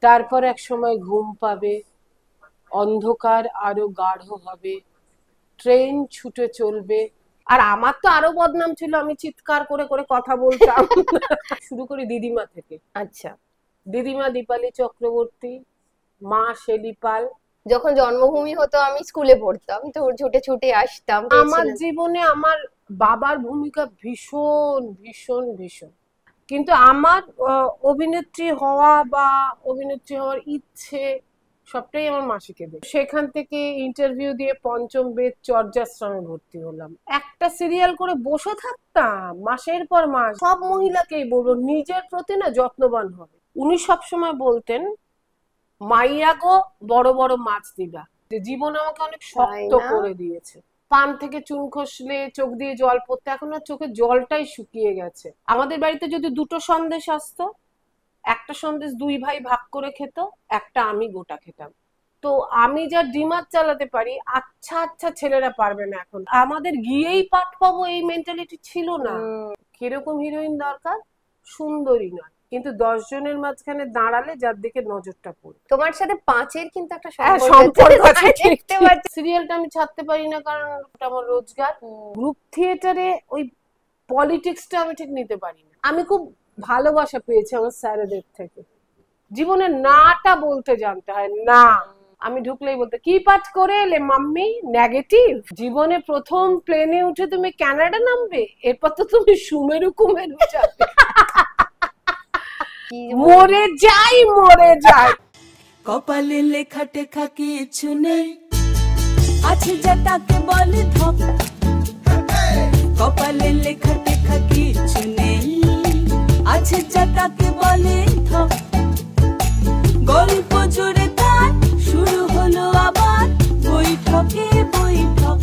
তারপর এক সময় ঘুম পাবে, অন্ধকার আরো গাঢ় হবে, ট্রেন ছুটে চলবে। আর আমার তো আরো বদনাম ছিল, আমি চিৎকার করে করে কথা বলতাম। শুরু করি দিদিমা থেকে। আচ্ছা, দিদিমা দীপালি চক্রবর্তী, মা শেলি পাল। যখন জন্মভূমি হতো আমি স্কুলে পড়তাম, তো ছুটে ছুটে আসতাম, আমার পেয়েছিলাম। জীবনে আমার বাবার ভূমিকা ভীষণ ভীষণ ভীষণ। কিন্তু আমার অভিনেত্রী হওয়া বা অভিনেত্রী হওয়ার ইচ্ছে সবটাই আমার মাসিকে দেয়। সেখান থেকে ইন্টারভিউ দিয়ে পঞ্চম বেদ চর্যাশ্রমে ভর্তি হলাম। একটা সিরিয়াল করে বসে থাকতাম মাসের পর মাস। সব মহিলাকেই বলবো নিজের প্রতি না যত্নবান হবে। উনি সবসময় বলতেন, মাইয়া গো বড় বড় মাছ দিবা। যে জীবন আমাকে অনেক শক্ত করে দিয়েছে। পান থেকে চুন খসলে চোখ দিয়ে জল পড়তো, এখন আর চোখে জলটাই শুকিয়ে গেছে। আমাদের বাড়িতে যদি দুটো সন্দেশ আসতো, একটা সন্দেশ দুই ভাই ভাগ করে খেত, একটা আমি গোটা খেতাম। তো আমি যা ডিমার চালাতে পারি, আচ্ছা আচ্ছা ছেলেরা পারবে না। এখন আমাদের গিয়েই পাঠ পাবো এই মেন্টালিটি ছিল না। কিরকম হিরোইন দরকার? সুন্দরী নয়, কিন্তু 10 জনের মাঝখানে দাঁড়ালে যার দিকে নজরটা পড়বে। তোমার সাথে পাঁচের কিন্তু একটা সম্পর্ক আছে, দেখতে পাচ্ছি। সিরিয়ালটা আমি ছাড়তে পারি না কারণ ওটা আমার রোজগার। গ্রুপ থিয়েটারে ওই পলিটিক্সটা আমি ঠিক নিতে পারি না। আমি খুব ভালোবাসা পেয়েছি আমার স্যারেদের থেকে। জীবনে নাটা বলতে জানতে হয় না। আমি ঢুকলেই বলতে, কি পাঠ করে এলে মাম্মি? নেগেটিভ। জীবনে প্রথম প্লেনে উঠে তুমি কানাডা নামবে, এরপর তো তুমি সুমেরু কুমেরু যাবে। মরে যাই মরে যাই। কপালে লেখা টেখা কিছু নেই, আছে যা তাকে বলে ধপ। কপালে লেখা টেখা কিছু নেই, আছে যা তাকে বলে ধপ। গল্প জুড়ে তার শুরু হলো আবার বৈঠকে বৈঠক।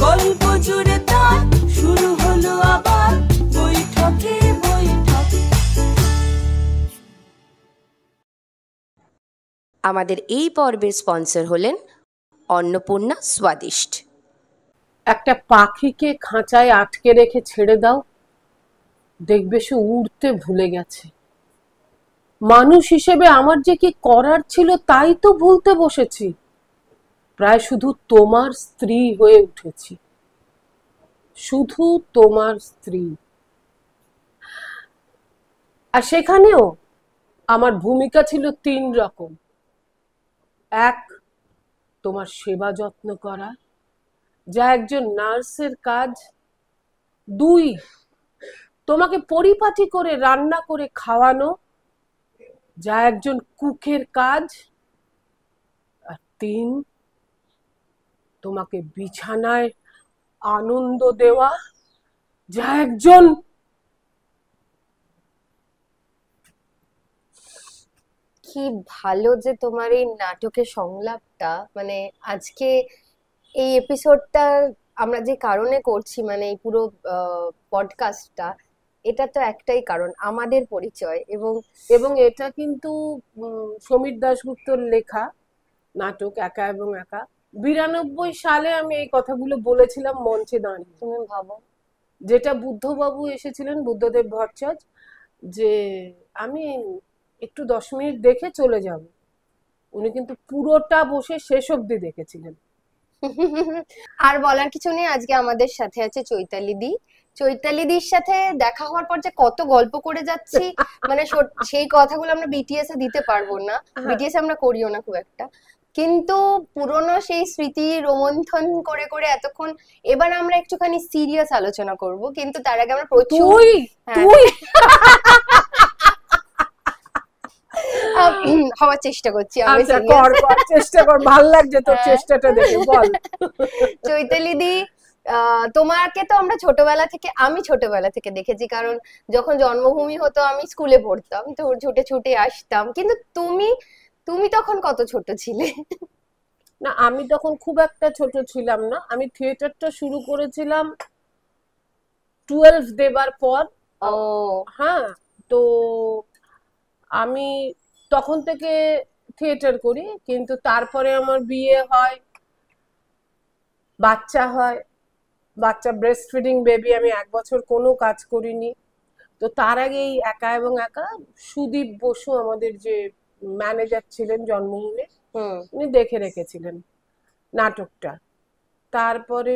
গল্প জুড়ে তার শুরু হলো আবার বৈঠকে বৈঠক। আমাদের এই পর্বের স্পন্সর হলেন অন্নপূর্ণা স্বাদিষ্ট। একটা পাখিকে খাঁচায় আটকে রেখে ছেড়ে দাও, দেখবে সে উড়তে ভুলে গেছে। মানুষ হিসেবে আমার যে কি করার ছিল তাই তো ভুলতে বসেছি। প্রায় শুধু তোমার স্ত্রী হয়ে উঠেছি, শুধু তোমার স্ত্রী। আর সেখানেও আমার ভূমিকা ছিল 3 রকম। 1, তোমার সেবা যত্ন করা, যা একজন নার্সের কাজ। 2, তোমাকে পরিপাটি করে রান্না করে খাওয়ানো, যা একজন কুকের কাজ। আর 3, তোমাকে বিছানায় আনন্দ দেওয়া, যা একজন। কি ভালো যে তোমার এই নাটকের সংলাপটা, মানে আজকে এই এপিসোডটা আমরা যে কারণে করছি, মানে এই পুরো পডকাস্টটা, এটা তো একটাই কারণ, আমাদের পরিচয়। এবং এবং এটা কিন্তু সমীর দাশগুপ্তর লেখা নাটক একা এবং একা। 92 সালে আমি এই কথাগুলো বলেছিলাম মঞ্চে দাঁড়িয়ে। তুমি ভাবো, যেটা বুদ্ধবাবু এসেছিলেন, বুদ্ধদেব ভট্টাচার্য, যে আমি একটু 10 মিনিট দেখে চলে যাব। উনি কিন্তু পুরোটা বসে শেষ অবধি দেখেছিলেন। আর বলার কিছু নেই। আজকে আমাদের সাথে আছে চৈতালি দি। চৈতালি দির সাথে দেখা হওয়ার পর যে কত গল্প করে যাচ্ছি, মানে সেই কথাগুলো আমরা বিটিএস এ দিতে পারবো না, বিটিএস আমরা করিও না খুব একটা, কিন্তু পুরনো সেই স্মৃতি রোমন্থন করে করে এতক্ষণ। এবার আমরা একটুখানি সিরিয়াস আলোচনা করব, কিন্তু তার আগে আমরা প্রচুর হওয়ার চেষ্টা করছি। আমি চেষ্টা কর, ভালো লাগছে তোর চেষ্টাটা দেখে। বল চৈতালি দি, তোমাকে তো আমরা ছোটবেলা থেকে, আমি ছোটবেলা থেকে দেখেছি, কারণ যখন জন্মভূমি হতো আমি স্কুলে পড়তাম, তো ছুটে ছুটে আসতাম। কিন্তু তুমি তখন কত ছোট ছিলে? না, আমি তখন খুব একটা ছোট ছিলাম না। আমি থিয়েটারটা শুরু করেছিলাম 12 দেবার পর। ও হ্যাঁ, তো আমি তখন থেকে থিয়েটার করি। কিন্তু তারপরে আমার বিয়ে হয়, বাচ্চা হয়, বাচ্চা ব্রেস্ট ফিডিং বেবি। আমি 1 বছর কোনো কাজ করিনি। তো তার আগে এই একা এবং একা সুদীপ বসু আমাদের যে ম্যানেজার ছিলেন জন্মভূমি, উনি দেখে রেখেছিলেন নাটকটা। তারপরে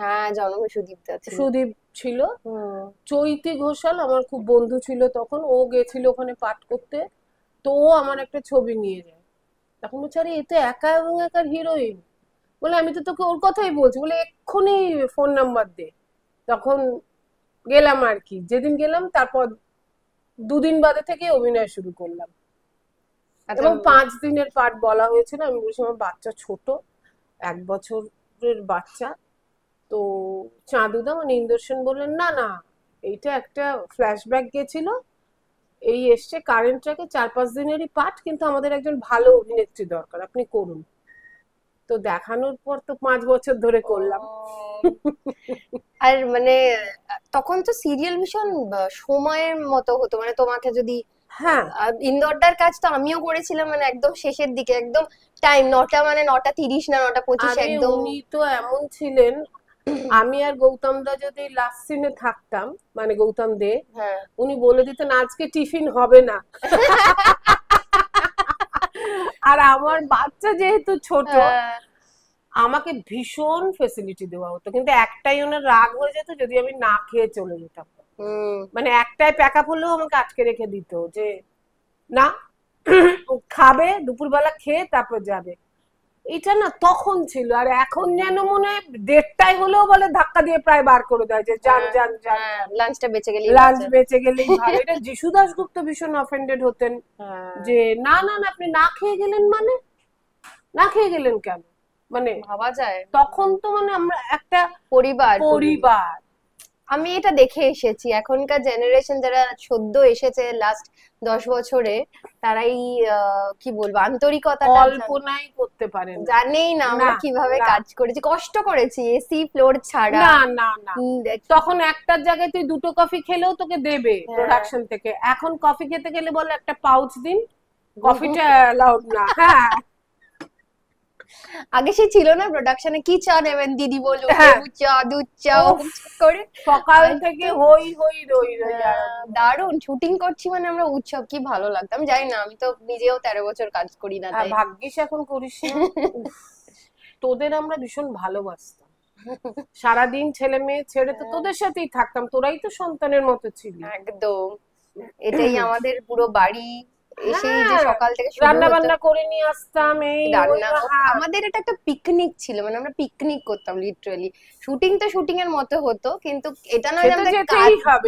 হ্যাঁ, জন্মভূমি সুদীপ ছিল। চৈতি ঘোষাল আমার খুব বন্ধু ছিল তখন, ও গেছিল ওখানে পাঠ করতে, তো ও আমার একটা ছবি নিয়ে যায়। তখন বলছে আরে এ তো একা এবং একার হিরোইন। বলে আমি তো তোকে ওর কথাই বলছি, বলে এক্ষুনি ফোন নাম্বার দে। তখন গেলাম আর কি, যেদিন গেলাম তারপর 2 দিন বাদে থেকে অভিনয় শুরু করলাম। এবং 5 দিনের পাঠ বলা হয়েছিল। আমি বলছি আমার বাচ্চা ছোট, 1 বছরের বাচ্চা। তো চাঁদুদা মানে ইন্দর সেন বললেন না না, এইটা একটা ফ্ল্যাশব্যাক গেছিল, এই এসছে কারেন্ট ট্র্যাকে, 4-5 দিনেরই পাঠ, কিন্তু আমাদের একজন ভালো অভিনেত্রী দরকার, আপনি করুন। তো দেখানোর পর তো 5 বছর ধরে করলাম। আর মানে তখন তো সিরিয়াল ভীষণ সময়ের মতো হতো, মানে তোমাকে যদি, হ্যাঁ ইন্দোরটার কাজ তো আমিও করেছিলাম, মানে একদম শেষের দিকে, একদম টাইম 9টা, মানে 9:30 না 9:25 একদম। উনি তো এমন ছিলেন, আমি আর গৌতম দা যদি লাস্ট সিনে থাকতাম, মানে গৌতম দে, উনি বলে দিতেন আজকে টিফিন হবে না। আর আমার বাচ্চা যেহেতু ছোট, আমাকে ভীষণ ফেসিলিটি দেওয়া হতো, কিন্তু একটাই ওনার রাগ হয়ে যেত যদি আমি না খেয়ে চলে যেতাম। মানে একটাই প্যাকআপ হলেও আমাকে আটকে রেখে দিত যে না, খাবে দুপুরবেলা খেয়ে তারপর যাবে। এটা না তখন ছিল, আর এখন যেন মনে হয় 1:30টায় হলেও বলে ধাক্কা দিয়ে প্রায় বার করে দেয় যে যান যান যান, লাঞ্চটা বেঁচে গেলেই, লাঞ্চ বেঁচে গেলেই ভালো। এটা যিশু দাশগুপ্ত ভীষণ অফেন্ডেড হতেন যে না না না আপনি না খেয়ে গেলেন, মানে না খেয়ে গেলেন কেন, মানে ভাবা যায়। তখন তো মানে আমরা একটা পরিবার। আমি এটা দেখে এসেছি, এখনকার জেনারেশন যারা সদ্য এসেছে লাস্ট 10 বছরে, তারাই কি বলবো আন্তরিকতাটা কল্পনাই করতে পারেন, জানেই না আমরা কিভাবে কাজ করেছি, কষ্ট করেছি এসি ফ্লোর ছাড়া। না না না, তখন একটার জায়গায় তুই 2টো কফি খেলেও তোকে দেবে প্রোডাকশন থেকে। এখন কফি খেতে গেলে বলে একটা পাউচ দিন, কফিটা অ্যালাউড না। হ্যাঁ, আগে সে ছিল না প্রোডাকশনে, কি চা নেবেন দিদি বলুন, চা দুধ চা করে সকাল থেকে হই হই রই রই। দারুণ শুটিং করছি মানে আমরা উৎসব, কি ভালো লাগতো। আমি জানি না, আমি তো নিজেও 13 বছর কাজ করি না, তাই ভাগ্যিস এখন করিস। তোদের আমরা ভীষণ ভালোবাসতাম, সারাদিন ছেলে মেয়ে ছেড়ে তো তোদের সাথেই থাকতাম, তোরাই তো সন্তানের মতো ছিলি। একদম, এটাই আমাদের পুরো বাড়ি। এসেই যে সকাল থেকে রান্না বান্না করে নিয়ে আসতাম, এই আমাদের এটা একটা পিকনিক ছিল, মানে আমরা পিকনিক করতাম লিটারালি। শুটিং তো শুটিং এর মতো হতো, কিন্তু এটা নয় যে আমাদের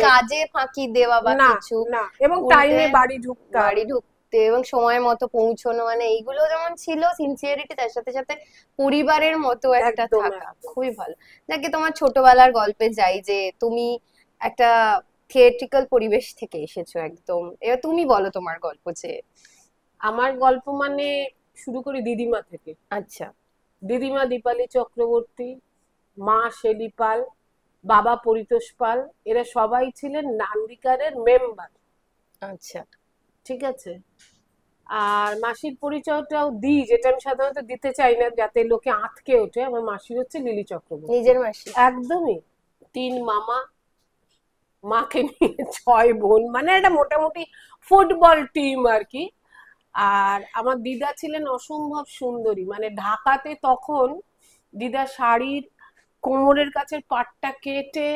কাজে ফাঁকি দেওয়া বা কিছু না, এবং টাইমে বাড়ি ঢুকতে এবং সময় মতো পৌঁছানো, মানে এইগুলো যেমন ছিল সিনসিয়ারিটি, তার সাথে সাথে পরিবারের মতো একটা থাকা, খুবই ভালো। যাকে তোমার ছোটবেলার গল্পে যাই, যে তুমি একটা থিয়েট্রিক্যাল পরিবেশ থেকে এসেছো একদম। এবার তুমি বলো তোমার গল্প। যে আমার গল্প মানে শুরু করি দিদিমা থেকে। আচ্ছা। দিদিমা দীপালি চক্রবর্তী, মা শেলি পাল, বাবা পরিতোষ পাল, এরা সবাই ছিলেন নান্দিকারের মেম্বার। আচ্ছা, ঠিক আছে। আর মাসির পরিচয়টাও দিই, যেটা আমি সাধারণত দিতে চাই না যাতে লোকে আঁতকে ওঠে। আমার মাসি হচ্ছে লিলি চক্রবর্তী, নিজের মাসি। একদমই। 3 মামা, মাকে নিয়ে 6 বোন, মানে একটা মোটামুটি ফুটবল টিম আর কি। আর আমার দিদা ছিলেন অসম্ভব সুন্দরী, মানে ঢাকাতে তখন দিদা শাড়ির কোমরের কাছের পাটটা কেটে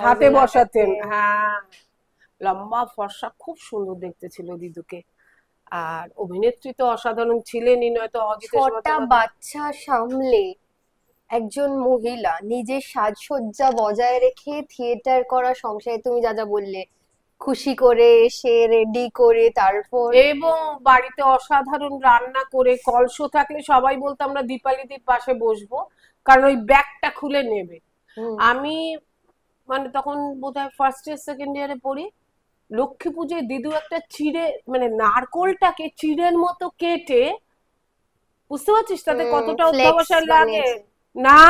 হাতে বসাতেন। হ্যাঁ, লম্বা ফর্সা, খুব সুন্দর দেখতে ছিল দিদুকে। আর অভিনেত্রী তো অসাধারণ ছিলেনই, নয়তো ছটা বাচ্চা সামলে একজন মহিলা নিজের সাজসজ্জা বজায় রেখে থিয়েটার করা, সংসারে তুমি যা যা বললে, খুশি করে এসে রেডি করে, তারপর এবং বাড়িতে অসাধারণ রান্না করে, কলসো থাকলে সবাই বলতো আমরা দীপালিদির পাশে বসবো, কারণ ওই ব্যাগটা খুলে নেবে। আমি মানে তখন বোধহয় ফার্স্ট ইয়ার সেকেন্ড ইয়ারে পড়ি, লক্ষ্মী পুজোয় দিদু একটা চিড়ে, মানে নারকোলটাকে চিড়ের মতো কেটে, বুঝতে পারছিস তাতে কতটা অত্যাবসার লাগে না,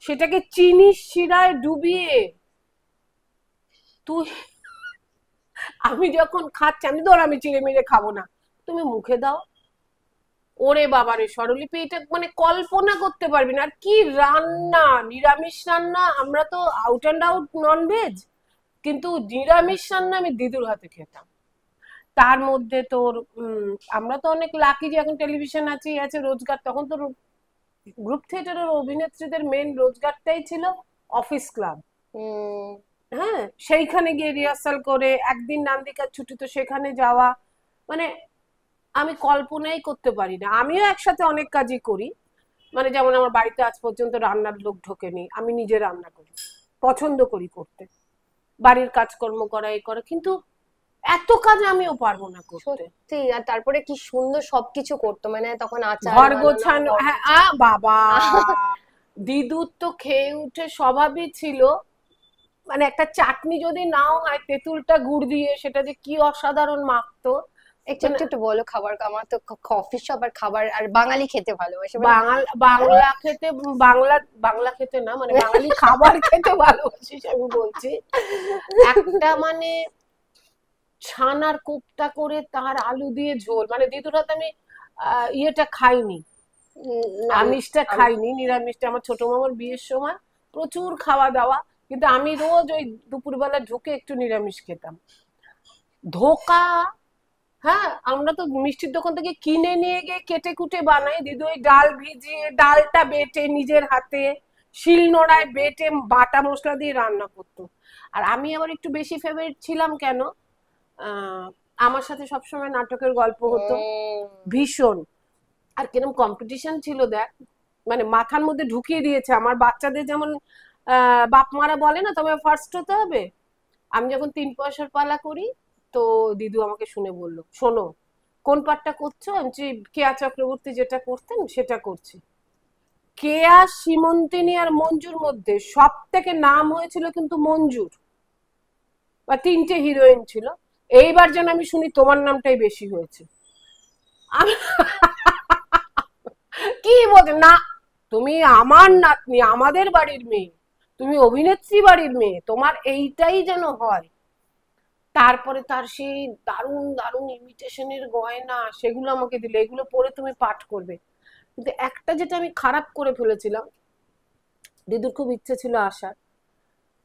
সেটাকে চিনির শিরায় ডুবিয়ে তুই, আমি যখন খাচ্ছি, আমি ধর আমি চিড়ে মিড়ে খাবো না, তুমি মুখে দাও। ওরে বাবারে স্বরলিপি, এটা মানে কল্পনা করতে পারবি না। আর কি রান্না, নিরামিষ রান্না, আমরা তো out and out non veg, কিন্তু নিরামিষ রান্না আমি দিদুর হাতে খেতাম। তার মধ্যে তোর আমরা তো অনেক লাকি যে এখন টেলিভিশন আছে রোজগার। তখন তো গ্রুপ থিয়েটারের অভিনেত্রীদের মেন রোজগারটাই ছিল অফিস ক্লাব। হ্যাঁ, সেইখানে গিয়ে রিহার্সাল করে একদিন নান্দিকার ছুটি তো সেখানে যাওয়া, মানে আমি কল্পনাই করতে পারি না। আমিও একসাথে অনেক কাজই করি, মানে যেমন আমার বাড়িতে আজ পর্যন্ত রান্নার লোক ঢোকেনি, আমি নিজে রান্না করি, পছন্দ করি করতে, বাড়ির কাজকর্ম করা এই করা, কিন্তু এত কাজ আমিও পারবো না করতে। সত্যি। আর তারপরে কি সুন্দর সবকিছু করতো, মানে তখন আচার ঘর গোছানো, হ্যাঁ বাবা দিদুর তো খেয়ে উঠে স্বভাবই ছিল, মানে একটা চাটনি যদি নাও হয় তেঁতুলটা গুড় দিয়ে, সেটা যে কি অসাধারণ মাখতো। একটু একটু একটু বলো খাবার। আমার তো কফি শপ আর খাবার আর বাঙালি খেতে ভালোবাসে, বাংলা খেতে না, মানে বাঙালি খাবার খেতে ভালোবাসিস আমি বলছি। একটা মানে ছানার কোপ্তা করে তার আলু দিয়ে ঝোল, মানে দিদুর হাতে আমি ইয়েটা খাইনি, আমিষটা খাইনি, নিরামিষটা আমার ছোট মামার বিয়ের সময় প্রচুর খাওয়া দাওয়া, কিন্তু আমি রোজ ওই দুপুরবেলা ঢুকে একটু নিরামিষ খেতাম। ধোকা, হ্যাঁ আমরা তো মিষ্টির দোকান থেকে কিনে নিয়ে গিয়ে কেটে কুটে বানাই, দিদি ওই ডাল ভিজিয়ে ডালটা বেটে নিজের হাতে শিলনোড়ায় বেটে বাটা মশলা দিয়ে রান্না করতো। আর আমি আবার একটু বেশি ফেভারিট ছিলাম কেন, আমার সাথে সবসময় নাটকের গল্প হতো ভীষণ, আর কিরকম কম্পিটিশন ছিল দেখ, মানে মাথার মধ্যে ঢুকিয়ে দিয়েছে। আমার বাচ্চাদের যেমন বাপ মারা বলে না তবে ফার্স্ট হতে হবে, আমি যখন 3 পয়সার পালা করি তো দিদু আমাকে শুনে বললো, শোনো কোন পাঠটা করছো? আমি কেয়া চক্রবর্তী যেটা করতেন সেটা করছি। কেয়া, সীমন্তিনী আর মঞ্জুর মধ্যে সব থেকে নাম হয়েছিল কিন্তু মঞ্জুর, বা 3টে হিরোইন ছিল। এইবার যেন আমি শুনি তোমার নামটাই বেশি হয়েছে। কি বলছে, না তুমি আমার নাতনি, আমাদের বাড়ির মেয়ে, তুমি অভিনেত্রী বাড়ির মেয়ে, তোমার এইটাই যেন হয়। তারপরে তার সেই দারুণ দারুণ ইমিটেশনের গয়না, সেগুলো আমাকে দিলে, এগুলো পরে তুমি পাঠ করবে। কিন্তু একটা যেটা আমি খারাপ করে ফেলেছিলাম, দিদুর খুব ইচ্ছে ছিল আসার,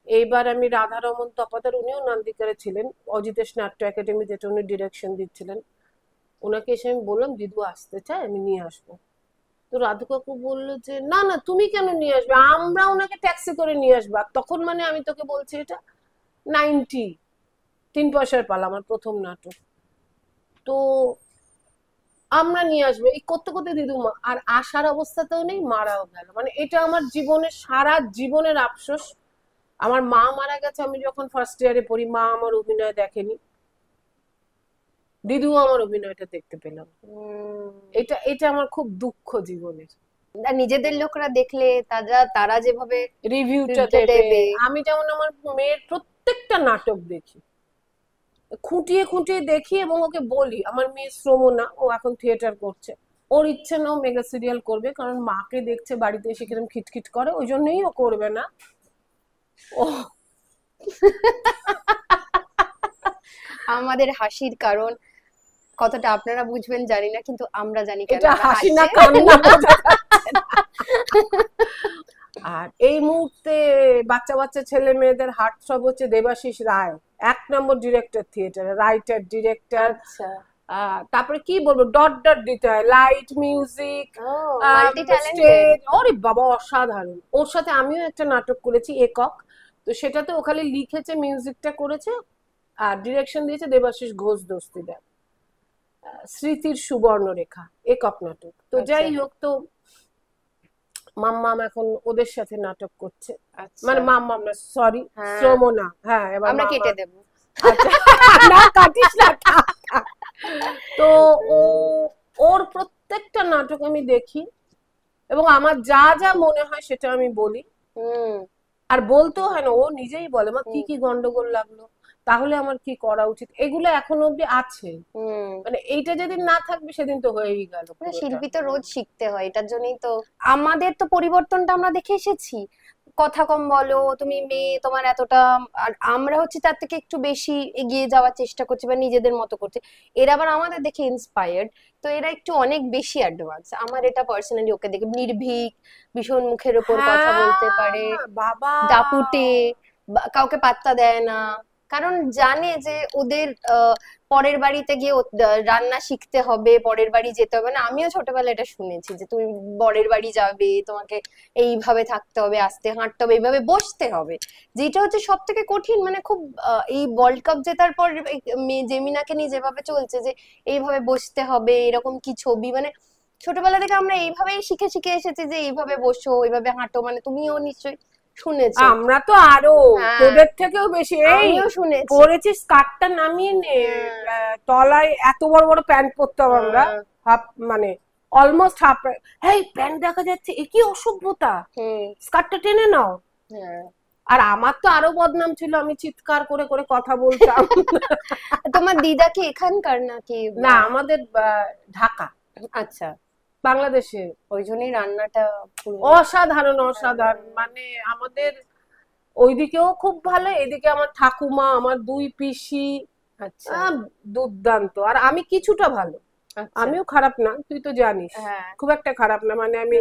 এইবার আমি রাধারমন তপাদার, উনিও নান্দিকারে ছিলেন, অজিতেশ নাট্য একাডেমি যেটা উনি ডিরেকশন দিচ্ছিলেন, ওনাকে এসে আমি বললাম দিদু আসতে চায়, আমি নিয়ে আসবো। তো রাধু কাকু বললো যে না না তুমি কেন নিয়ে আসবে, আমরা ওনাকে ট্যাক্সি করে নিয়ে আসবো। তখন মানে আমি তোকে বলছি এটা 90, 3 পয়সার পালা আমার প্রথম নাটক, তো আমরা নিয়ে আসবো এই করতে করতে দিদু আর আসার অবস্থাতেও নেই, মারাও গেল। মানে এটা আমার জীবনের সারা জীবনের আফসোস। আমার মা মারা গেছে আমি যখন ফার্স্ট ইয়ারে পড়ি, মা আমার অভিনয় দেখেনি, দিদু আমার অভিনয়টা দেখতে পেলাম। এটা আমার খুব দুঃখ জীবনের। নিজেদের লোকরা দেখলে তারা যেভাবে রিভিউটা দেবে। আমি যেমন আমার মেয়ের প্রত্যেকটা নাটক দেখি, খুঁটিয়ে খুঁটিয়ে দেখি এবং ওকে বলি, আমার মেয়ে শ্রমনা, ও এখন থিয়েটার করছে, ওর ইচ্ছে না ও মেগা সিরিয়াল করবে, কারণ মাকে দেখছে বাড়িতে এসে কিরকম খিটখিট করে, ওই জন্যই ও করবে না। ও আমাদের হাসির কারণ কতটা আপনারা বুঝবেন জানি না, কিন্তু আমরা জানি কেন এটা হাসি না কান্না। আর এই মুহূর্তে বাচ্চা বাচ্চা ছেলে মেয়েদের হার্ট সব হচ্ছে দেবাশিস রায়, 1 নম্বর ডিরেক্টর থিয়েটারে, রাইটার ডিরেক্টর। তারপরে কি বলবো, ডট ডট দিতে হয়, লাইট মিউজিক স্টেজ, ওরে বাবা অসাধারণ। ওর সাথে আমিও একটা নাটক করেছি একক, তো সেটাতে ও খালি লিখেছে, মিউজিকটা করেছে, আর ডিরেকশন দিয়েছে দেবাশিস ঘোষ দস্তিদার, স্মৃতির সুবর্ণরেখা, একক নাটক। তো যাই হোক, তো মাম্মাম এখন ওদের সাথে নাটক করছে, মানে মাম্মাম না সরি শ্রমনা, হ্যাঁ এবার আমরা কেটে দেব। আচ্ছা না কাটিস না। তো ওর প্রত্যেকটা নাটক আমি দেখি এবং আমার যা যা মনে হয় সেটা আমি বলি, আর বলতেও হয় না, ও নিজেই বলে মা কি কি গন্ডগোল লাগলো, তাহলে আমার কি করা উচিত, এগুলো এখনো অব্দি আছে। মানে এইটা যেদিন না থাকবে সেদিন তো হয়েই গেল। শিল্পী তো রোজ শিখতে হয়, এটার জন্যই তো আমাদের তো পরিবর্তনটা আমরা দেখে এসেছি। কথা কম বলো, তুমি মেয়ে, তোমার এতটা, আর আমরা হচ্ছে তার থেকে একটু বেশি এগিয়ে যাওয়ার চেষ্টা করছি বা নিজেদের মতো করছি। এরা আবার আমাদের দেখে ইন্সপায়ার্ড, তো এরা একটু অনেক বেশি অ্যাডভান্স। আমার এটা পার্সোনালি ওকে দেখে নির্ভীক, ভীষণ মুখের উপর কথা বলতে পারে, বাবা দাপুটে, কাউকে পাত্তা দেয় না, কারণ জানে যে ওদের পরের বাড়িতে গিয়ে রান্না শিখতে হবে, পরের বাড়ি যেতে হবে না। আমিও ছোটবেলায় এটা শুনেছি যে তুমি বরের বাড়ি যাবে, তোমাকে এইভাবে থাকতে হবে, আস্তে হাঁটতে হবে, এইভাবে বসতে হবে, যেটা হচ্ছে সব থেকে কঠিন। মানে খুব এই ওয়ার্ল্ড কাপ জেতার পর জেমিনাকে নিয়ে যেভাবে চলছে যে এইভাবে বসতে হবে, এরকম কি ছবি, মানে ছোটবেলা থেকে আমরা এইভাবেই শিখে শিখে এসেছি যে এইভাবে বসো, এইভাবে হাঁটো। মানে তুমিও নিশ্চয়ই শুনেছো। আমরা তো আরো হ্যাঁ। তোদের থেকেও বেশি। এই আমিও শুনেছি। পরেছি স্কার্টটা নামিয়ে নে, তলায় এত বড় বড় প্যান্ট পরতাম আমরা, হাফ মানে অলমোস্ট হাফ। এই প্যান্ট দেখা যাচ্ছে, এ কি অসভ্যতা, স্কার্টটা টেনে নাও। আর আমার তো আরো বদনাম ছিল, আমি চিৎকার করে করে কথা বলতাম। তোমার দিদা কি এখানকার নাকি? না, আমাদের ঢাকা। আচ্ছা, বাংলাদেশে। ওই জন্যই রান্নাটা অসাধারণ অসাধারণ। মানে আমাদের ওইদিকেও খুব ভালো, এদিকে আমার ঠাকুমা, আমার দুই পিসি, আচ্ছা দুর্দান্ত। আর আমি কিছুটা ভালো, আমিও খারাপ না, তুই তো জানিস। খুব একটা খারাপ না। মানে আমি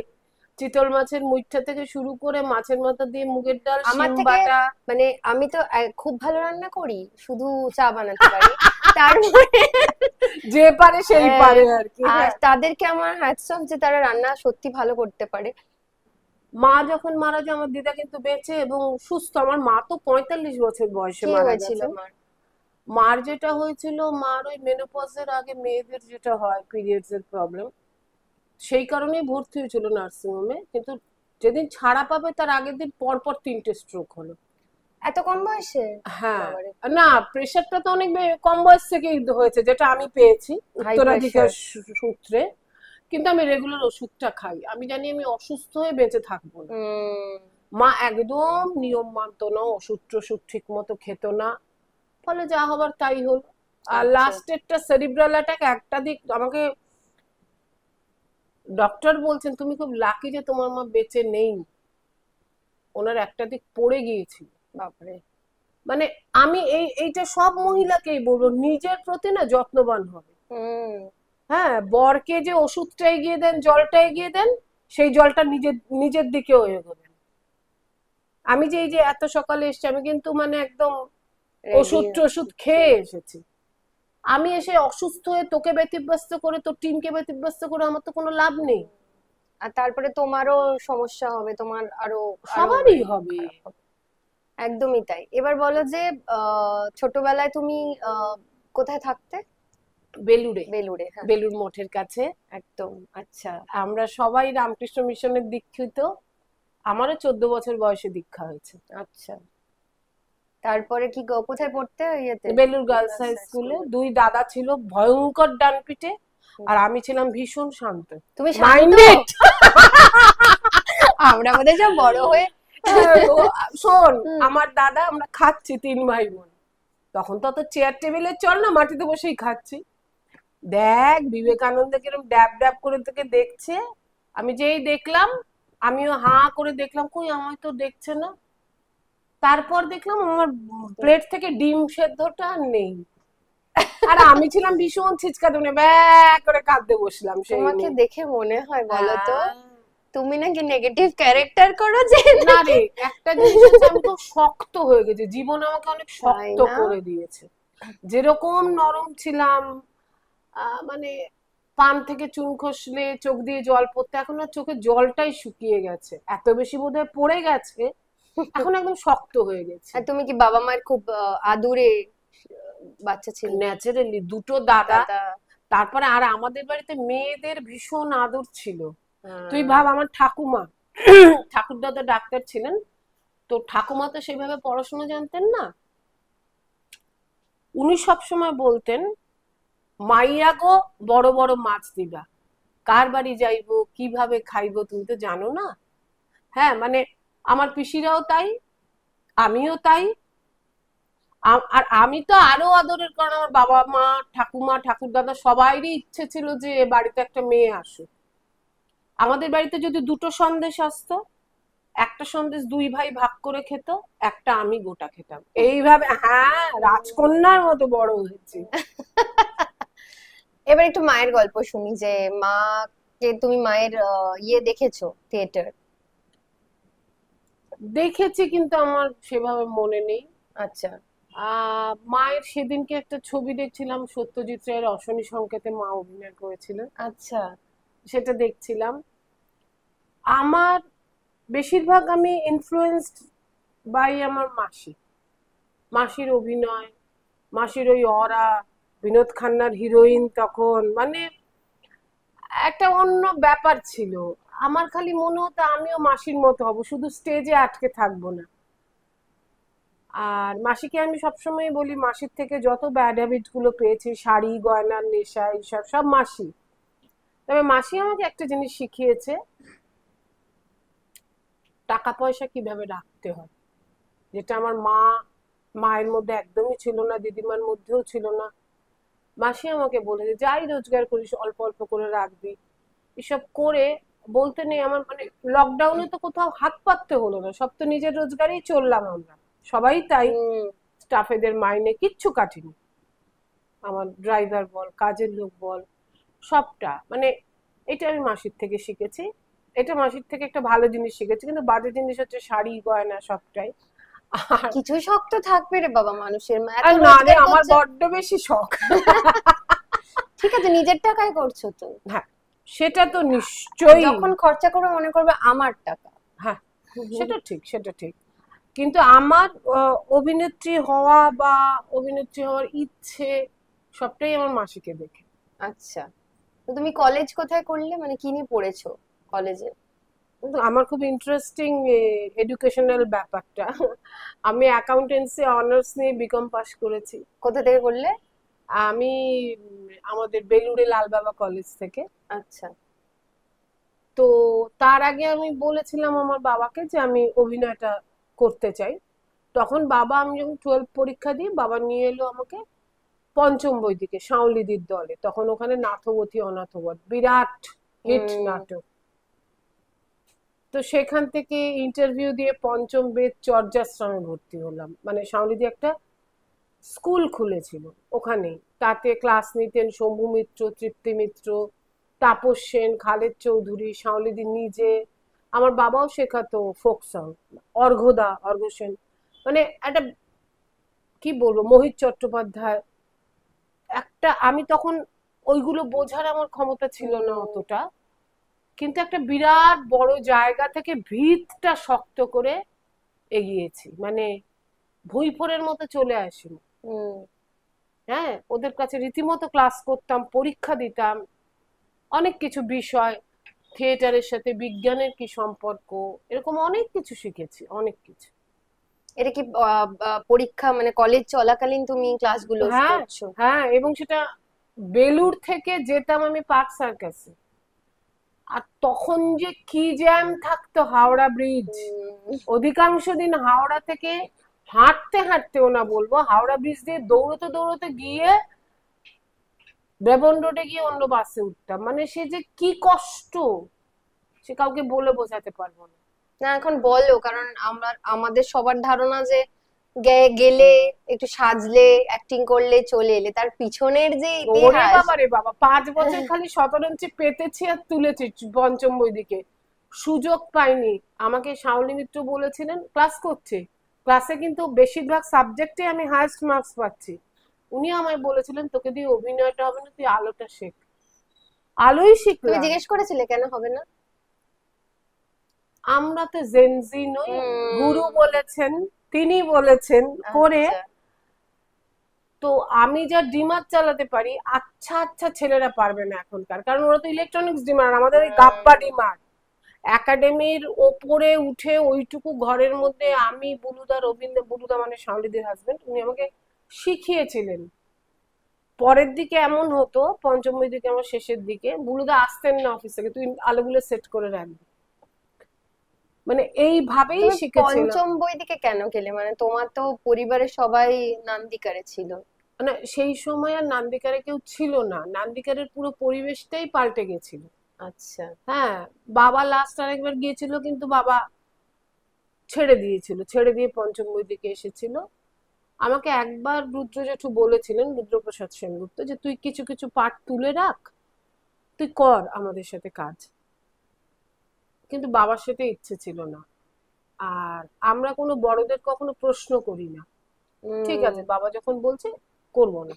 চিতল মাছের মুইঠা থেকে শুরু করে মাছের মাথা দিয়ে মুগের ডাল, আমার শিম থেকে বাটা, মানে আমি তো খুব ভালো রান্না করি, শুধু চা বানাতে পারি। তারপরে যে পারে সেই পারে আর কি। আর তাদেরকে আমার হ্যাটস অফ যে তারা রান্না সত্যি ভালো করতে পারে। মা যখন মারা যায়, আমার দিদা কিন্তু বেঁচে এবং সুস্থ। আমার মা তো 45 বছর বয়সে মারা গেছে। মার যেটা হয়েছিল, মার ওই মেনোপজের আগে মেয়েদের যেটা হয় পিরিয়ডস এর প্রবলেম, সেই কারণেই ভর্তি হয়েছিল নার্সিং হোমে। কিন্তু যেদিন ছাড়া পাবে তার আগের দিন পরপর 3টে স্ট্রোক হলো। এত কম বয়সে? হ্যাঁ, না প্রেশারটা তো অনেক কম বয়স থেকেই হয়েছে, যেটা আমি পেয়েছি উত্তরাধিকার সূত্রে। কিন্তু আমি রেগুলার ওষুধটা খাই, আমি জানি আমি অসুস্থ হয়ে বেঁচে থাকবো না। মা একদম নিয়ম মানতো না, ওষুধ টষুধ ঠিক মতো খেত না, ফলে যা হবার তাই হল। আর লাস্টেরটা সেরিব্রাল অ্যাটাক। একটা দিক আমাকে ডক্টর বলছেন তুমি খুব লাকি যে তোমার মা বেঁচে নেই, ওনার একটা দিক পড়ে গিয়েছিল। বাপরে। মানে আমি এইটা সব মহিলাকেই বলবো, নিজের প্রতি না যত্নবান হবে। হ্যাঁ, বরকে যে ওষুধটা এগিয়ে দেন, জলটা এগিয়ে দেন, সেই জলটা নিজের দিকেও এগোবেন। আমি যে এই যে এত সকালে এসেছি, আমি কিন্তু মানে একদম ওষুধ টষুধ খেয়ে এসেছি। আমি এসে অসুস্থ হয়ে তোকে ব্যতিব্যস্ত করে, তোর টিমকে ব্যতিব্যস্ত করে আমার তো কোনো লাভ নেই। আর তারপরে তোমারও সমস্যা হবে, তোমার আরো সবারই হবে। একদমই তাই। এবার বলো যে ছোটবেলায় তুমি কোথায় থাকতে? বেলুড়ে। বেলুড়ে, বেলুড় মঠের কাছে একদম। আচ্ছা, আমরা সবাই রামকৃষ্ণ মিশনের দীক্ষিত। আমারও 14 বছর বয়সে দীক্ষা হয়েছে। আচ্ছা, তারপরে কি কোথায় পড়তে? বেলুড় গার্লস হাই স্কুলে। দুই দাদা ছিল ভয়ঙ্কর ডানপিটে, আর আমি ছিলাম ভীষণ শান্ত। তুমি আমরা আমাদের সব বড় হয়ে শোন, আমার দাদা, আমরা খাচ্ছি 3 ভাই বোন, তখন তো চেয়ার টেবিলে চল না, মাটিতে বসেই খাচ্ছি। দেখ বিবেকানন্দ কিরম ড্যাব ড্যাব করে তোকে দেখছে। আমি যেই দেখলাম, আমিও হাঁ করে দেখলাম, কই আমায় তো দেখছে না। তারপর দেখলাম আমার প্লেট থেকে ডিম সেদ্ধটা নেই, আর আমি ছিলাম ভীষণ ছিচকাদনে, ব্যাক করে কাঁদতে বসলাম। তোমাকে দেখে মনে হয় বলো তো তুমি নাকি নেগেটিভ ক্যারেক্টার করো? যে না রে, একটা জিনিস হচ্ছে আমি তো শক্ত হয়ে গেছি, জীবন আমাকে অনেক শক্ত করে দিয়েছে। যেরকম নরম ছিলাম, মানে পান থেকে চুন খসলে চোখ দিয়ে জল পড়তে, এখন আর চোখে জলটাই শুকিয়ে গেছে, এত বেশি বোধহয় পড়ে গেছে, এখন একদম শক্ত হয়ে গেছে। আর তুমি কি বাবা মায়ের খুব আদুরে বাচ্চা ছিল? ন্যাচারালি, দুটো দাদা, তারপরে আর আমাদের বাড়িতে মেয়েদের ভীষণ আদর ছিল। তুই ভাব, আমার ঠাকুমা, ঠাকুরদাদা ডাক্তার ছিলেন, তো ঠাকুমা তো সেভাবে পড়াশোনা জানতেন না। উনি সবসময় বলতেন, মাইয়া গো বড় বড় মাছ দিবা, কার বাড়ি যাইবো, কিভাবে খাইবো তুমি তো জানো না। হ্যাঁ, মানে আমার পিসিরাও তাই, আমিও তাই। আর আমি তো আরো আদরের, কারণ আমার বাবা মা, ঠাকুমা, ঠাকুরদাদা সবাইরই ইচ্ছে ছিল যে বাড়িতে একটা মেয়ে আসুক। আমাদের বাড়িতে যদি দুটো সন্দেশ আসতো, একটা সন্দেশ 2 ভাই ভাগ করে খেত, একটা আমি গোটা খেতাম। এইভাবে হ্যাঁ, রাজকন্যার মতো বড় হয়েছি। এবার একটু মায়ের গল্প শুনি, যে মাকে তুমি মায়ের দেখেছো থিয়েটার? দেখেছি, কিন্তু আমার সেভাবে মনে নেই। আচ্ছা, মায়ের সেদিনকে একটা ছবি দেখছিলাম, সত্যজিৎ রায়ের অশনি সংকেতে মা অভিনয় করেছিলেন, আচ্ছা। সেটা দেখছিলাম। আমার বেশিরভাগ আমি ইনফ্লুয়েন্সড বাই আমার মাসির অভিনয়, মাসির ওই অরা, বিনোদ খান্নার হিরোইন তখন, মানে একটা অন্য ব্যাপার ছিল। আমার খালি মনে হতো আমিও মাসির মতো হব, শুধু স্টেজে আটকে থাকবো না। আর মাসিকে আমি সবসময় বলি, মাসির থেকে যত ব্যাড হ্যাবিট গুলো পেয়েছি, শাড়ি গয়নার নেশা এইসব সব মাসি। তবে মাসি আমাকে একটা জিনিস শিখিয়েছে, টাকা পয়সা কিভাবে রাখতে হয়, যেটা আমার মায়ের মধ্যে একদমই ছিল না, দিদিমার মধ্যেও ছিল না। মাসি আমাকে বলেছে যাই রোজগার করিস অল্প অল্প করে রাখবি, এসব করে বলতে নেই। আমার মানে লকডাউনে তো কোথাও হাত পাততে হলো না, সব তো নিজের রোজগারেই চললাম আমরা সবাই, তাই স্টাফেদের মাইনে কিচ্ছু কাটেনি। আমার ড্রাইভার বল, কাজের লোক বল, সবটা। মানে এটা আমি মাসির থেকে শিখেছি, এটা মাসির থেকে একটা ভালো জিনিস শিখেছি। কিন্তু বাজে জিনিস হচ্ছে শাড়ি গয়না সবটাই। আর কিছু শখ তো থাকবে রে বাবা মানুষের, এত আর না রে, রোজগার আমার করছে। বড্ড বেশি শখ। ঠিক আছে, নিজের টাকায় করছো তো, হ্যাঁ সেটা তো নিশ্চয়ই, যখন খরচা করে মনে করবে আমার টাকা। হ্যাঁ সেটা ঠিক, সেটা ঠিক। কিন্তু আমার অভিনেত্রী হওয়া বা অভিনেত্রী হওয়ার ইচ্ছে সবটাই আমার মাসিকে দেখে। আচ্ছা, তো তুমি কলেজ কোথায় করলে, মানে কি নিয়ে পড়েছো কলেজে? কিন্তু আমার খুব ইন্টারেস্টিং এডুকেশনাল ব্যাপারটা। আমি অ্যাকাউন্টেন্সি অনার্স নিয়ে বিকম পাস করেছি। কোথা থেকে করলে? আমি আমাদের বেলুড়ে লালবাবা কলেজ থেকে। আচ্ছা। তো তার আগে আমি বলেছিলাম আমার বাবাকে যে আমি অভিনয়টা করতে চাই। তখন বাবা, আমি যখন 12 পরীক্ষা দিই, বাবা নিয়ে এলো আমাকে পঞ্চম বৈদিকে শাওলিদির দলে। তখন ওখানে নাথবতী অনাথবধ বিরাট হিট নাটক। তো সেখান থেকে ইন্টারভিউ দিয়ে পঞ্চম বেদ চর্যাশ্রমে ভর্তি হলাম। মানে শাওলিদি একটা স্কুল খুলেছিল ওখানেই, তাতে ক্লাস নিতেন শম্ভু মিত্র, তৃপ্তি মিত্র, তাপস সেন, খালেদ চৌধুরী, শাওলিদি নিজে। আমার বাবাও শেখাতো ফোক সং, অর্ঘ সেন, মানে একটা কি বলবো, মোহিত চট্টোপাধ্যায়। একটা আমি তখন ওইগুলো বোঝার আমার ক্ষমতা ছিল না অতটা, কিন্তু একটা বিরাট বড় জায়গা থেকে ভিতটা শক্ত করে এগিয়েছি। মানে ভুঁইফোড়ের মতো চলে আসিনি। হ্যাঁ, ওদের কাছে রীতিমতো ক্লাস করতাম, পরীক্ষা দিতাম, অনেক কিছু বিষয়, থিয়েটারের সাথে বিজ্ঞানের কি সম্পর্ক, এরকম অনেক কিছু শিখেছি, অনেক কিছু। এটা কি পরীক্ষা মানে কলেজ চলাকালীন তুমি ক্লাসগুলো হ্যাঁ করছো? হ্যাঁ, এবং সেটা বেলুর থেকে যেতাম আমি পার্ক সার্কাসে। আর তখন যে কি জ্যাম থাকতো হাওড়া ব্রিজ, অধিকাংশ দিন হাওড়া থেকে হাঁটতে হাঁটতেও না বলবো, হাওড়া ব্রিজ দিয়ে দৌড়তে দৌড়তে গিয়ে ব্রেবন রোডে গিয়ে অন্য বাসে উঠতাম। মানে সে যে কি কষ্ট, সে কাউকে বলে বোঝাতে পারবো না। না এখন বলো, কারণ আমাদের সবার ধারণা যে গেলে একটু সাজলে অ্যাক্টিং করলে চলে এলে, তার পিছনের যে ওরে ইতিহাস। বাবা রে বাবা, 5 বছর খালি 17 ইঞ্চি পেতেছি আর তুলেছি পঞ্চম বৈদিকে, সুযোগ পাইনি। আমাকে শাওলি মিত্র বলেছিলেন, ক্লাস করছে, ক্লাসে কিন্তু বেশিরভাগ সাবজেক্টে আমি হাইয়েস্ট মার্কস পাচ্ছি। উনি আমায় বলেছিলেন তোকে দিয়ে অভিনয়টা হবে না, তুই আলোটা শেখ। আলোই তুমি শিখলাম। জিজ্ঞেস করেছিলে কেন হবে না? আমরা তো জেনজি নই, গুরু বলেছেন, তিনি বলেছেন করে। আচ্ছা। তো আমি যা ডিমার চালাতে পারি, আচ্ছা আচ্ছা ছেলেরা পারবে না এখনকার, কারণ ওরা তো ইলেকট্রনিক্স ডিমার, আমাদের ওই গাব্বা ডিমার। একাডেমির ওপরে উঠে ওইটুকু ঘরের মধ্যে আমি বুলুদা মানে শাওলিদির হাজবেন্ড, উনি আমাকে শিখিয়েছিলেন। পরের দিকে এমন হতো, পঞ্চমীর দিকে আমার শেষের দিকে, বুলুদা আসতেন না অফিস থেকে, তুই আলোগুলো সেট করে রাখবি। মানে এইভাবেই তুমি শিখেছিলাম। পঞ্চম বৈদিকে কেন গেলে, মানে তোমার তো পরিবারের সবাই নান্দিকারে ছিল। মানে সেই সময় আর নান্দিকারে কেউ ছিল না, নান্দিকারের পুরো পরিবেশটাই পাল্টে গেছিল। আচ্ছা। হ্যাঁ, বাবা লাস্ট আরেকবার গিয়েছিল, কিন্তু বাবা ছেড়ে দিয়েছিল, ছেড়ে দিয়ে পঞ্চম বৈদিকে এসেছিল। আমাকে একবার রুদ্র জেঠু বলেছিলেন, রুদ্রপ্রসাদ সেনগুপ্ত, যে তুই কিছু কিছু পার্ট তুলে রাখ, তুই কর আমাদের সাথে কাজ। কিন্তু বাবার সাথে ইচ্ছে ছিল না। আর আমরা কোনো বড়দের কখনো প্রশ্ন করি না, ঠিক আছে, বাবা যখন বলছে করবো না।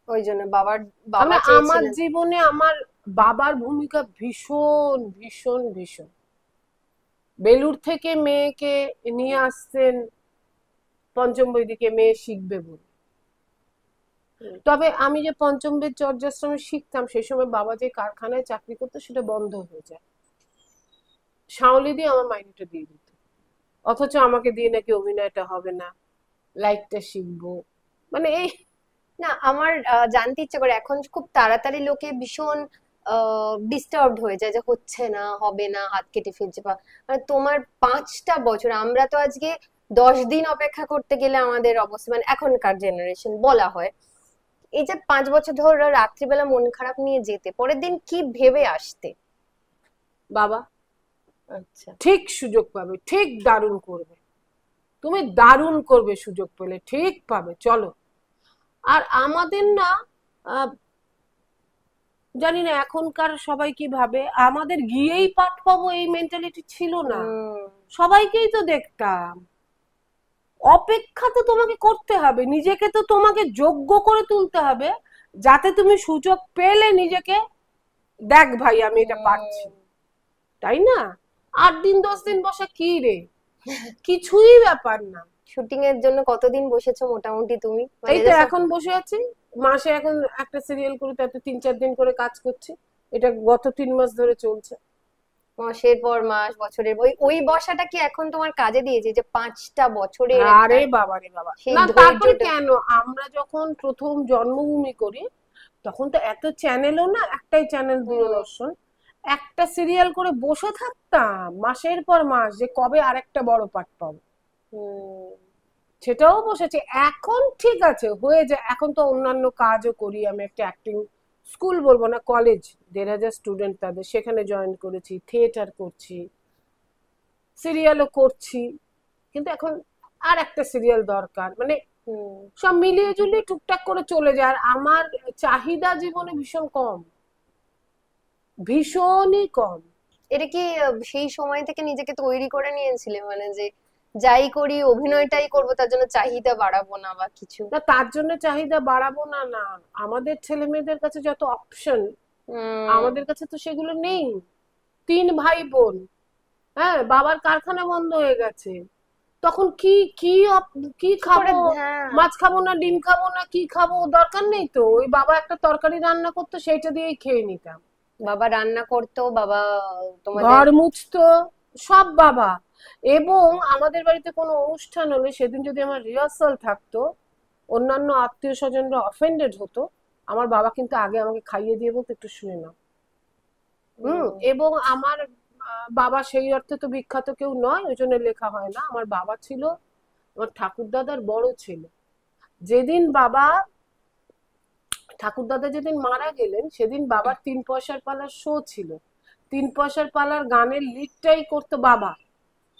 ওই জন্য বাবা আমার চেয়েছিলেন। জীবনে আমার বাবার ভূমিকা ভীষণ ভীষণ ভীষণ। বেলুড় থেকে মেয়েকে নিয়ে আসতেন পঞ্চম বৈদিকে মেয়ে শিখবে বলে। তবে আমি যে পঞ্চম বেদ চর্যাশ্রমে শিখতাম সেই সময় বাবা যে কারখানায় চাকরি করতো সেটা বন্ধ হয়ে যায়। শাওলি দিয়ে আমার মাইনেটা দিয়ে দিত, অথচ আমাকে দিয়ে নাকি অভিনয়টা হবে না, লাইটটা শিখবো, মানে এই। না আমার জানতে ইচ্ছে করে, এখন খুব তাড়াতাড়ি লোকে ভীষণ ডিস্টার্বড হয়ে যায় যে হচ্ছে না, হবে না, হাত কেটে ফেলছে বা মানে তোমার 5টা বছর, আমরা তো আজকে 10 দিন অপেক্ষা করতে গেলে আমাদের অবস্থা, মানে এখনকার জেনারেশন বলা হয়, এই যে 5 বছর ধরে রাত্রিবেলা মন খারাপ নিয়ে যেতে, পরের দিন কি ভেবে আসতে? বাবা আচ্ছা, ঠিক সুযোগ পাবে, ঠিক দারুণ করবে, তুমি দারুণ করবে, সুযোগ পেলে ঠিক পাবে, চলো। আর আমাদের না জানি না এখনকার সবাই কি ভাবে, আমাদের গিয়েই পাঠ পাবো এই মেন্টালিটি ছিল না। সবাইকেই তো দেখতাম, অপেক্ষা তো তোমাকে করতে হবে, নিজেকে তো তোমাকে যোগ্য করে তুলতে হবে, যাতে তুমি সুযোগ পেলে নিজেকে দেখ ভাই আমি এটা পারছি, তাই না? 8 দিন 10 দিন বসে কি রে, কিছুই ব্যাপার না। শুটিং এর জন্য কতদিন বসেছো মোটামুটি তুমি? এই তো এখন বসে আছি, মাসে এখন একটা সিরিয়াল করে তাতে 3-4 দিন করে কাজ করছি, এটা গত 3 মাস ধরে চলছে। মাসের পর মাস, বছরের ওই বসাটা কি এখন তোমার কাজে দিয়েছে যে 5টা বছরের? আরে বাবা রে বাবা, না তারপরে কেন, আমরা যখন প্রথম জন্মভূমি করি তখন তো এত চ্যানেলও না, একটাই চ্যানেল দূরদর্শন, একটা সিরিয়াল করে বসে থাকতাম মাসের পর মাস যে কবে আরেকটা বড় পার্ট পাবো। সেটাও বসেছে। এখন ঠিক আছে হয়ে যায়, এখন তো অন্যান্য কাজও করি, আমি একটা অ্যাক্টিং স্কুল বলবো না, কলেজ 1,500 স্টুডেন্ট তাদের, সেখানে জয়েন করেছি, থিয়েটার করছি, সিরিয়ালও করছি, কিন্তু এখন আর একটা সিরিয়াল দরকার, মানে সব মিলিয়ে ঝুলিয়ে টুকটাক করে চলে যায়। আর আমার চাহিদা জীবনে ভীষণ কম, ভীষণই কম। এটা কি সেই সময় থেকে নিজেকে তৈরি করে নিয়েছিলে, মানে যে যাই করি অভিনয়টাই করব, তার জন্য চাহিদা বাড়াবো না বা কিছু? না তার জন্য চাহিদা বাড়াবো না, না আমাদের ছেলে মেয়েদের কাছে যত অপশন আমাদের কাছে তো সেগুলো নেই। 3 ভাই বোন, হ্যাঁ, বাবার কারখানা বন্ধ হয়ে গেছে, তখন কি কি কি খাবো, মাছ খাবো না ডিম খাবো না কি খাবো, দরকার নেই তো, ওই বাবা একটা তরকারি রান্না করতো সেইটা দিয়েই খেয়ে নিতাম। বাবা রান্না করতো, বাবা তোমাদের ঘর মুছতো, সব বাবা। এবং আমাদের বাড়িতে কোনো অনুষ্ঠান হলে সেদিন যদি আমার রিহার্সাল থাকতো, অন্যান্য আত্মীয় স্বজনরা অফেন্ডেড হতো, আমার বাবা কিন্তু আগে আমাকে খাইয়ে দিয়ে বলতো একটু শুনে নাও। এবং আমার বাবা সেই অর্থে তো বিখ্যাত কেউ নয়, ওই জন্য লেখা হয় না। আমার বাবা ছিল আমার ঠাকুরদাদার বড় ছেলে। যেদিন বাবা ঠাকুরদাদা যেদিন মারা গেলেন সেদিন বাবার 3 পয়সার পালার শো ছিল, 3 পয়সার পালার গানের লিডটাই করতো বাবা।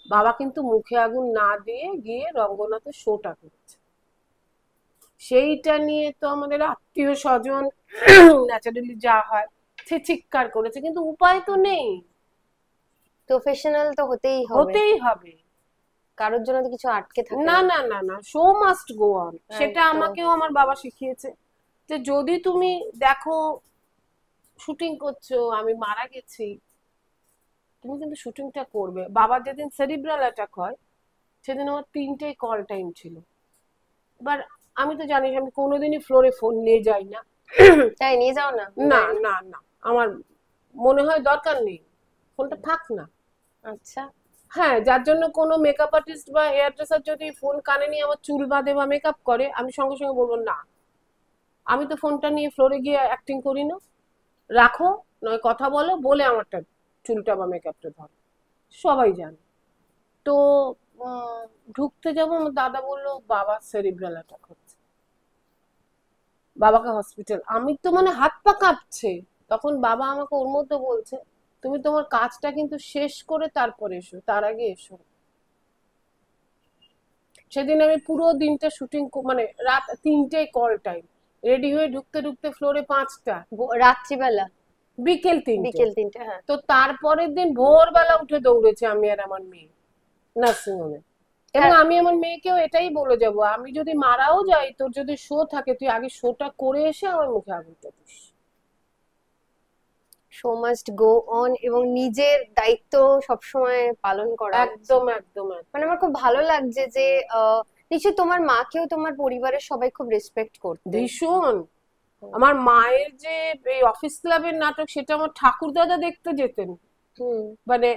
বাবা কিন্তু মুখে আগুন না দিয়ে গিয়ে রঙ্গনাথে শোটা করেছে। সেইটা নিয়ে তো আমাদের আত্মীয় স্বজন ন্যাচারালি যা হয় সে চিৎকার করেছে, কিন্তু উপায় তো নেই, প্রফেশনাল তো হতেই হবে, কারোর জন্য তো কিছু আটকে থাকে না না না না, শো মাস্ট গো অন। সেটা আমাকেও আমার বাবা শিখিয়েছে যে যদি তুমি দেখো শুটিং করছো আমি মারা গেছি, তুমি কিন্তু শুটিংটা করবে। বাবার যেদিন সেরিব্রাল অ্যাটাক হয় সেদিন আমার 3টে কল টাইম ছিল। এবার আমি তো জানিস আমি কোনোদিনই ফ্লোরে ফোন নিয়ে যাই না। তাই নিয়ে যাও না? না না না, আমার মনে হয় দরকার নেই, ফোনটা থাক না। আচ্ছা, হ্যাঁ, যার জন্য কোনো মেকআপ আর্টিস্ট বা হেয়ার ড্রেসার যদি ফোন কানে নিয়ে আমার চুল বাঁধে বা মেকআপ করে, আমি সঙ্গে সঙ্গে বলবো না, আমি তো ফোনটা নিয়ে ফ্লোরে গিয়ে অ্যাক্টিং করি না, রাখো, নয় কথা বলো, বলে আমারটা চুলটা বা মেকআপটা ধরো। সবাই জানে। তো ঢুকতে যাবো, আমার দাদা বললো বাবা সেরিব্রাল অ্যাটাক হচ্ছে, বাবাকে হসপিটাল। আমি তো মানে হাত পা কাঁপছে। তখন বাবা আমাকে ওর মধ্যে বলছে তুমি তোমার কাজটা কিন্তু শেষ করে তারপরে এসো, তার আগে এসো। সেদিন আমি পুরো দিনটা শুটিং, মানে রাত 3টে কল টাইম, রেডি হয়ে ঢুকতে ঢুকতে ফ্লোরে 5টা, রাত্রিবেলা? বিকেল 3টে। হ্যাঁ, তো তারপরের দিন ভোরবেলা উঠে দৌড়েছে আমি আর আমার মেয়ে নার্সিং হোমে। এবং আমি আমার মেয়েকেও এটাই বলে যাব, আমি যদি মারাও যাই, তোর যদি শো থাকে তুই আগে শোটা করে এসে আমার মুখে আগুনটা this. Show must go on, এবং নিজের দায়িত্ব সবসময় পালন করা উচিত। একদম একদম একদম। মানে আমার খুব ভালো লাগছে যে নিশ্চয়ই তোমার মাকেও তোমার পরিবারের সবাই খুব রেসপেক্ট করতে। ভীষণ। আমার মায়ের যে এই অফিস ক্লাবের নাটক, সেটা আমার ঠাকুর দাদা দেখতে যেতেন। মানে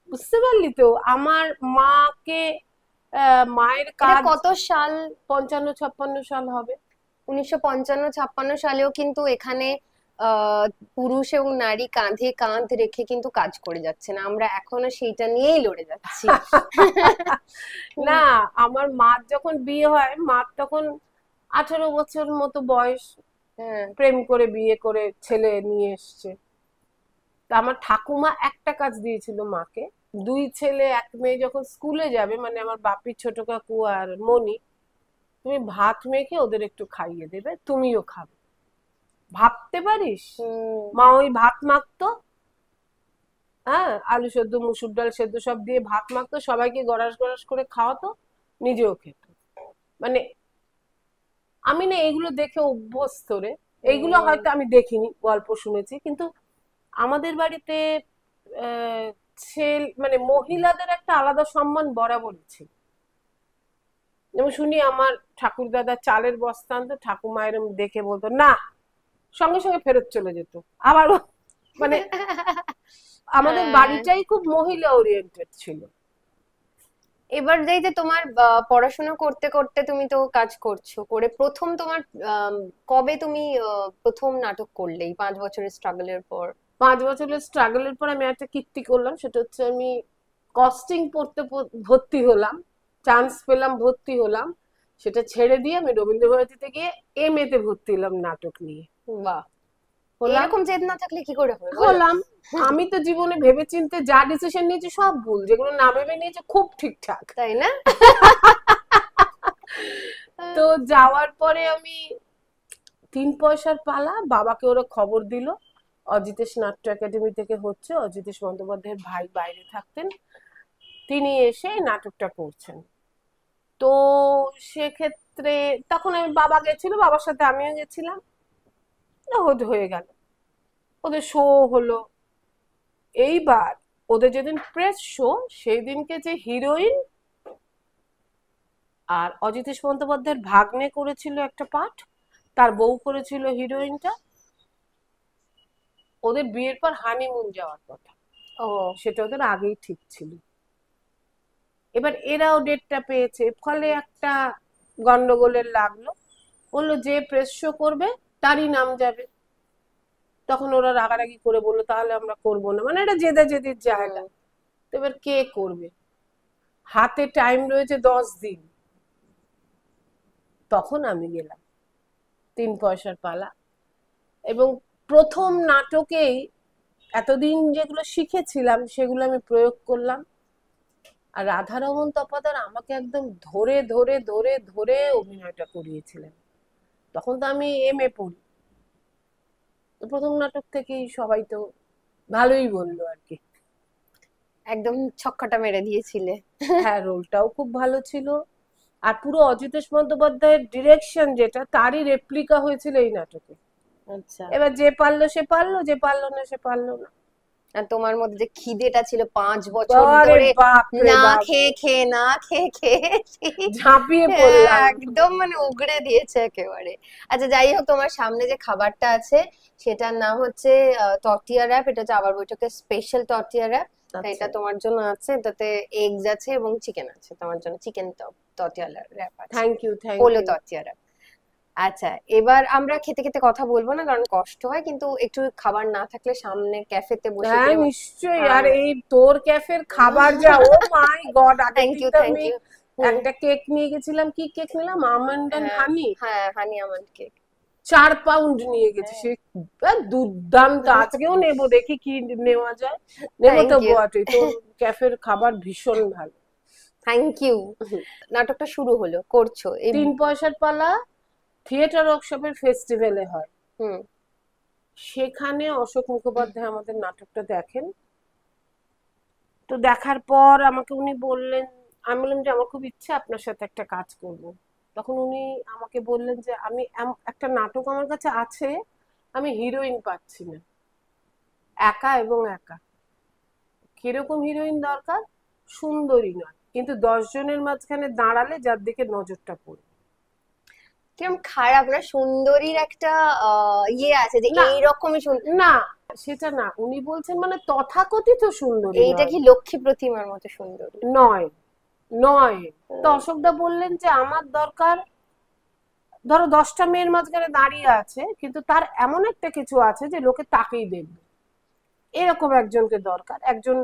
বুঝতে পারলি তো, আমার মাকে মায়ের এটা কাজ কত সাল? 55-56 সাল হবে। 1955-56 সালেও কিন্তু এখানে পুরুষ এবং নারী কাঁধে কাঁধ রেখে কিন্তু কাজ করে যাচ্ছে না, আমরা এখনো সেইটা নিয়েই লড়ে যাচ্ছি। না, আমার মার যখন বিয়ে হয়, মার তখন 18 বছর মতো বয়স, প্রেম করে বিয়ে করে ছেলে নিয়ে এসছে। তা আমার ঠাকুমা একটা কাজ দিয়েছিল মাকে, 2 ছেলে 1 মেয়ে যখন স্কুলে যাবে, মানে আমার বাপির ছোট কাকু আর মনি, তুমি ভাত মেখে ওদের একটু খাইয়ে দেবে, তুমিও খাবে। ভাবতে পারিস? মা ওই ভাত মাখতো, হ্যাঁ, আলু সেদ্ধ মুসুর ডাল সেদ্ধ সব দিয়ে ভাত মাখতো, সবাইকে গড়াস গড়াস করে খাওয়াতো, নিজেও খেত। মানে আমি না এগুলো দেখে অভ্যস্ত রে। এইগুলো হয়তো আমি দেখিনি, গল্প শুনেছি, কিন্তু আমাদের বাড়িতে মানে মহিলাদের একটা আলাদা সম্মান বরাবরই ছিল। যেমন শুনি আমার ঠাকুর দাদা চালের বস্তা আনতো, ঠাকুমা এরম দেখে বলতো না, সঙ্গে সঙ্গে ফেরত চলে যেত। আবার মানে আমাদের বাড়িটাই খুব মহিলা ওরিয়েন্টেড ছিল। এবার এই যে তোমার পড়াশোনা করতে করতে তুমি তো কাজ করছো, করে প্রথম তোমার কবে তুমি প্রথম নাটক করলে এই 5 বছরের স্ট্রাগলের পর? 5 বছরের স্ট্রাগলের পর আমি একটা কীর্তি করলাম, সেটা হচ্ছে আমি কস্টিং পড়তে ভর্তি হলাম, চান্স পেলাম, ভর্তি হলাম। সেটা ছেড়ে দিয়ে আমি রবীন্দ্রভারতীতে গিয়ে MA তে ভর্তি হলাম নাটক নিয়ে। বাহ, এরকম জেদ না থাকলে কি করে হবে? হলাম। আমি তো জীবনে ভেবেচিন্তে যা ডিসিশন নিয়েছি সব ভুল, যেগুলো না ভেবে নিয়েছি খুব ঠিকঠাক, তাই না? তো যাওয়ার পরে আমি 3 পয়সার পালা, বাবাকে ওরা খবর দিল অজিতেশ নাট্য একাডেমি থেকে হচ্ছে, অজিতেশ বন্দ্যোপাধ্যায়ের ভাই বাইরে থাকতেন, তিনি এসে নাটকটা করছেন। তো সেক্ষেত্রে তখন আমি, বাবা গেছিল, বাবার সাথে আমিও গেছিলাম, হয়ে গেল, ওদের শো হলো। এইবার ওদের যেদিন প্রেস শো, সেই দিনকে যে হিরোইন আর অজিতেশ বন্দ্যোপাধ্যায়ের ভাগ্নে করেছিল একটা পাঠ, তার বউ করেছিল হিরোইনটা, ওদের বিয়ের পর হানিমুন যাওয়ার কথা। সেটা ওদের আগেই ঠিক ছিল। এবার এরাও ডেটটা পেয়েছে, ফলে একটা গন্ডগোলের লাগলো, বললো যে প্রেস শো করবে তারই নাম যাবে। তখন ওরা রাগারাগি করে বললো তাহলে আমরা করবো না, মানে এটা জেদাজেদির জায়গা। তো এবার কে করবে, হাতে টাইম রয়েছে 10 দিন। তখন আমি গেলাম 3 পয়সার পালা, এবং প্রথম নাটকেই এতদিন যেগুলো শিখেছিলাম সেগুলো আমি প্রয়োগ করলাম। আর রাধারমন তপাদার আমাকে একদম ধরে ধরে ধরে ধরে অভিনয়টা করিয়েছিলেন। তখন তো আমি MA পড়ি, তো প্রথম নাটক থেকেই সবাই তো ভালোই বললো আর কি। একদম ছক্কাটা মেরে দিয়েছিলে। হ্যাঁ, রোলটাও খুব ভালো ছিল, আর পুরো অজিতেশ বন্দ্যোপাধ্যায়ের ডিরেকশন যেটা, তারই রেপ্লিকা হয়েছিল এই নাটকে। আচ্ছা, এবার যে পারলো সে পারলো, যে পারলো না সে পারলো না। আর তোমার মধ্যে যে খিদেটা ছিল 5 বছর ধরে না খেয়ে খেয়ে না খেয়ে খেয়ে ঝাঁপিয়ে পড়লাম, একদম মানে উগড়ে দিয়েছে একেবারে। আচ্ছা, যাই হোক, তোমার সামনে যে খাবারটা আছে সেটার নাম হচ্ছে টর্টিয়া র‍্যাপ। এটা হচ্ছে আবার বৈঠকের স্পেশাল টর্টিয়া র‍্যাপ। এটা তোমার জন্য আছে, এটাতে এগস আছে এবং চিকেন আছে, তোমার জন্য চিকেন টর্টিয়া র‍্যাপ আছে। থ্যাংক ইউ, থ্যাংক পোলো ইউ। Tortilla wrap. আচ্ছা, এবার আমরা খেতে খেতে কথা বলবো না, কারণ কষ্ট হয়, কিন্তু একটু খাবার না থাকলে সামনে ক্যাফেতে বসে, হ্যাঁ নিশ্চয়ই, আর এই তোর ক্যাফের খাবার যা, oh my God. Thank you, thank you. একটা কেক নিয়ে গেছিলাম, কি কেক নিলাম, আমন্ড এন্ড হানি। হ্যাঁ, হানি আমন্ড কেক 4 পাউন্ড নিয়ে গেছি, সে দুর্দান্ত। আজকেও নেবো, দেখি কি নেওয়া যায়, নেবো তো বটে। তোর ক্যাফের খাবার ভীষণ ভালো। Thank you. নাটকটা শুরু হলো, করছো। 3 পয়সার পালা থিয়েটার ওয়ার্কশপের ফেস্টিভ্যালে হয়, সেখানে অশোক মুখোপাধ্যায় আমাদের নাটকটা দেখেন। তো দেখার পর আমাকে উনি বললেন আমি বললাম যে আমার খুব ইচ্ছে আপনার সাথে একটা কাজ করব। তখন উনি আমাকে বললেন যে আমি একটা নাটক আমার কাছে আছে, আমি হিরোইন পাচ্ছি না, একা এবং একা। কিরকম হিরোইন দরকার? সুন্দরী নয়, কিন্তু 10 জনের মাঝখানে দাঁড়ালে যার দিকে নজরটা পড়ে। কিরকম খারাপ না, সুন্দরীর একটা ইয়ে আছে যে না এইরকমই সুন্দর। না, সেটা না, উনি বলছেন মানে তথাকথিত সুন্দরী এইটা নয়। কি লক্ষ্মী প্রতিমার মতো সুন্দরী? নয় নয়। তো অশোকদা বললেন যে আমার দরকার, ধরো 10টা মেয়ের মাঝখানে দাঁড়িয়ে আছে, কিন্তু তার এমন একটা কিছু আছে যে লোকে তাকেই দেখবে, এরকম একজনকে দরকার, একজন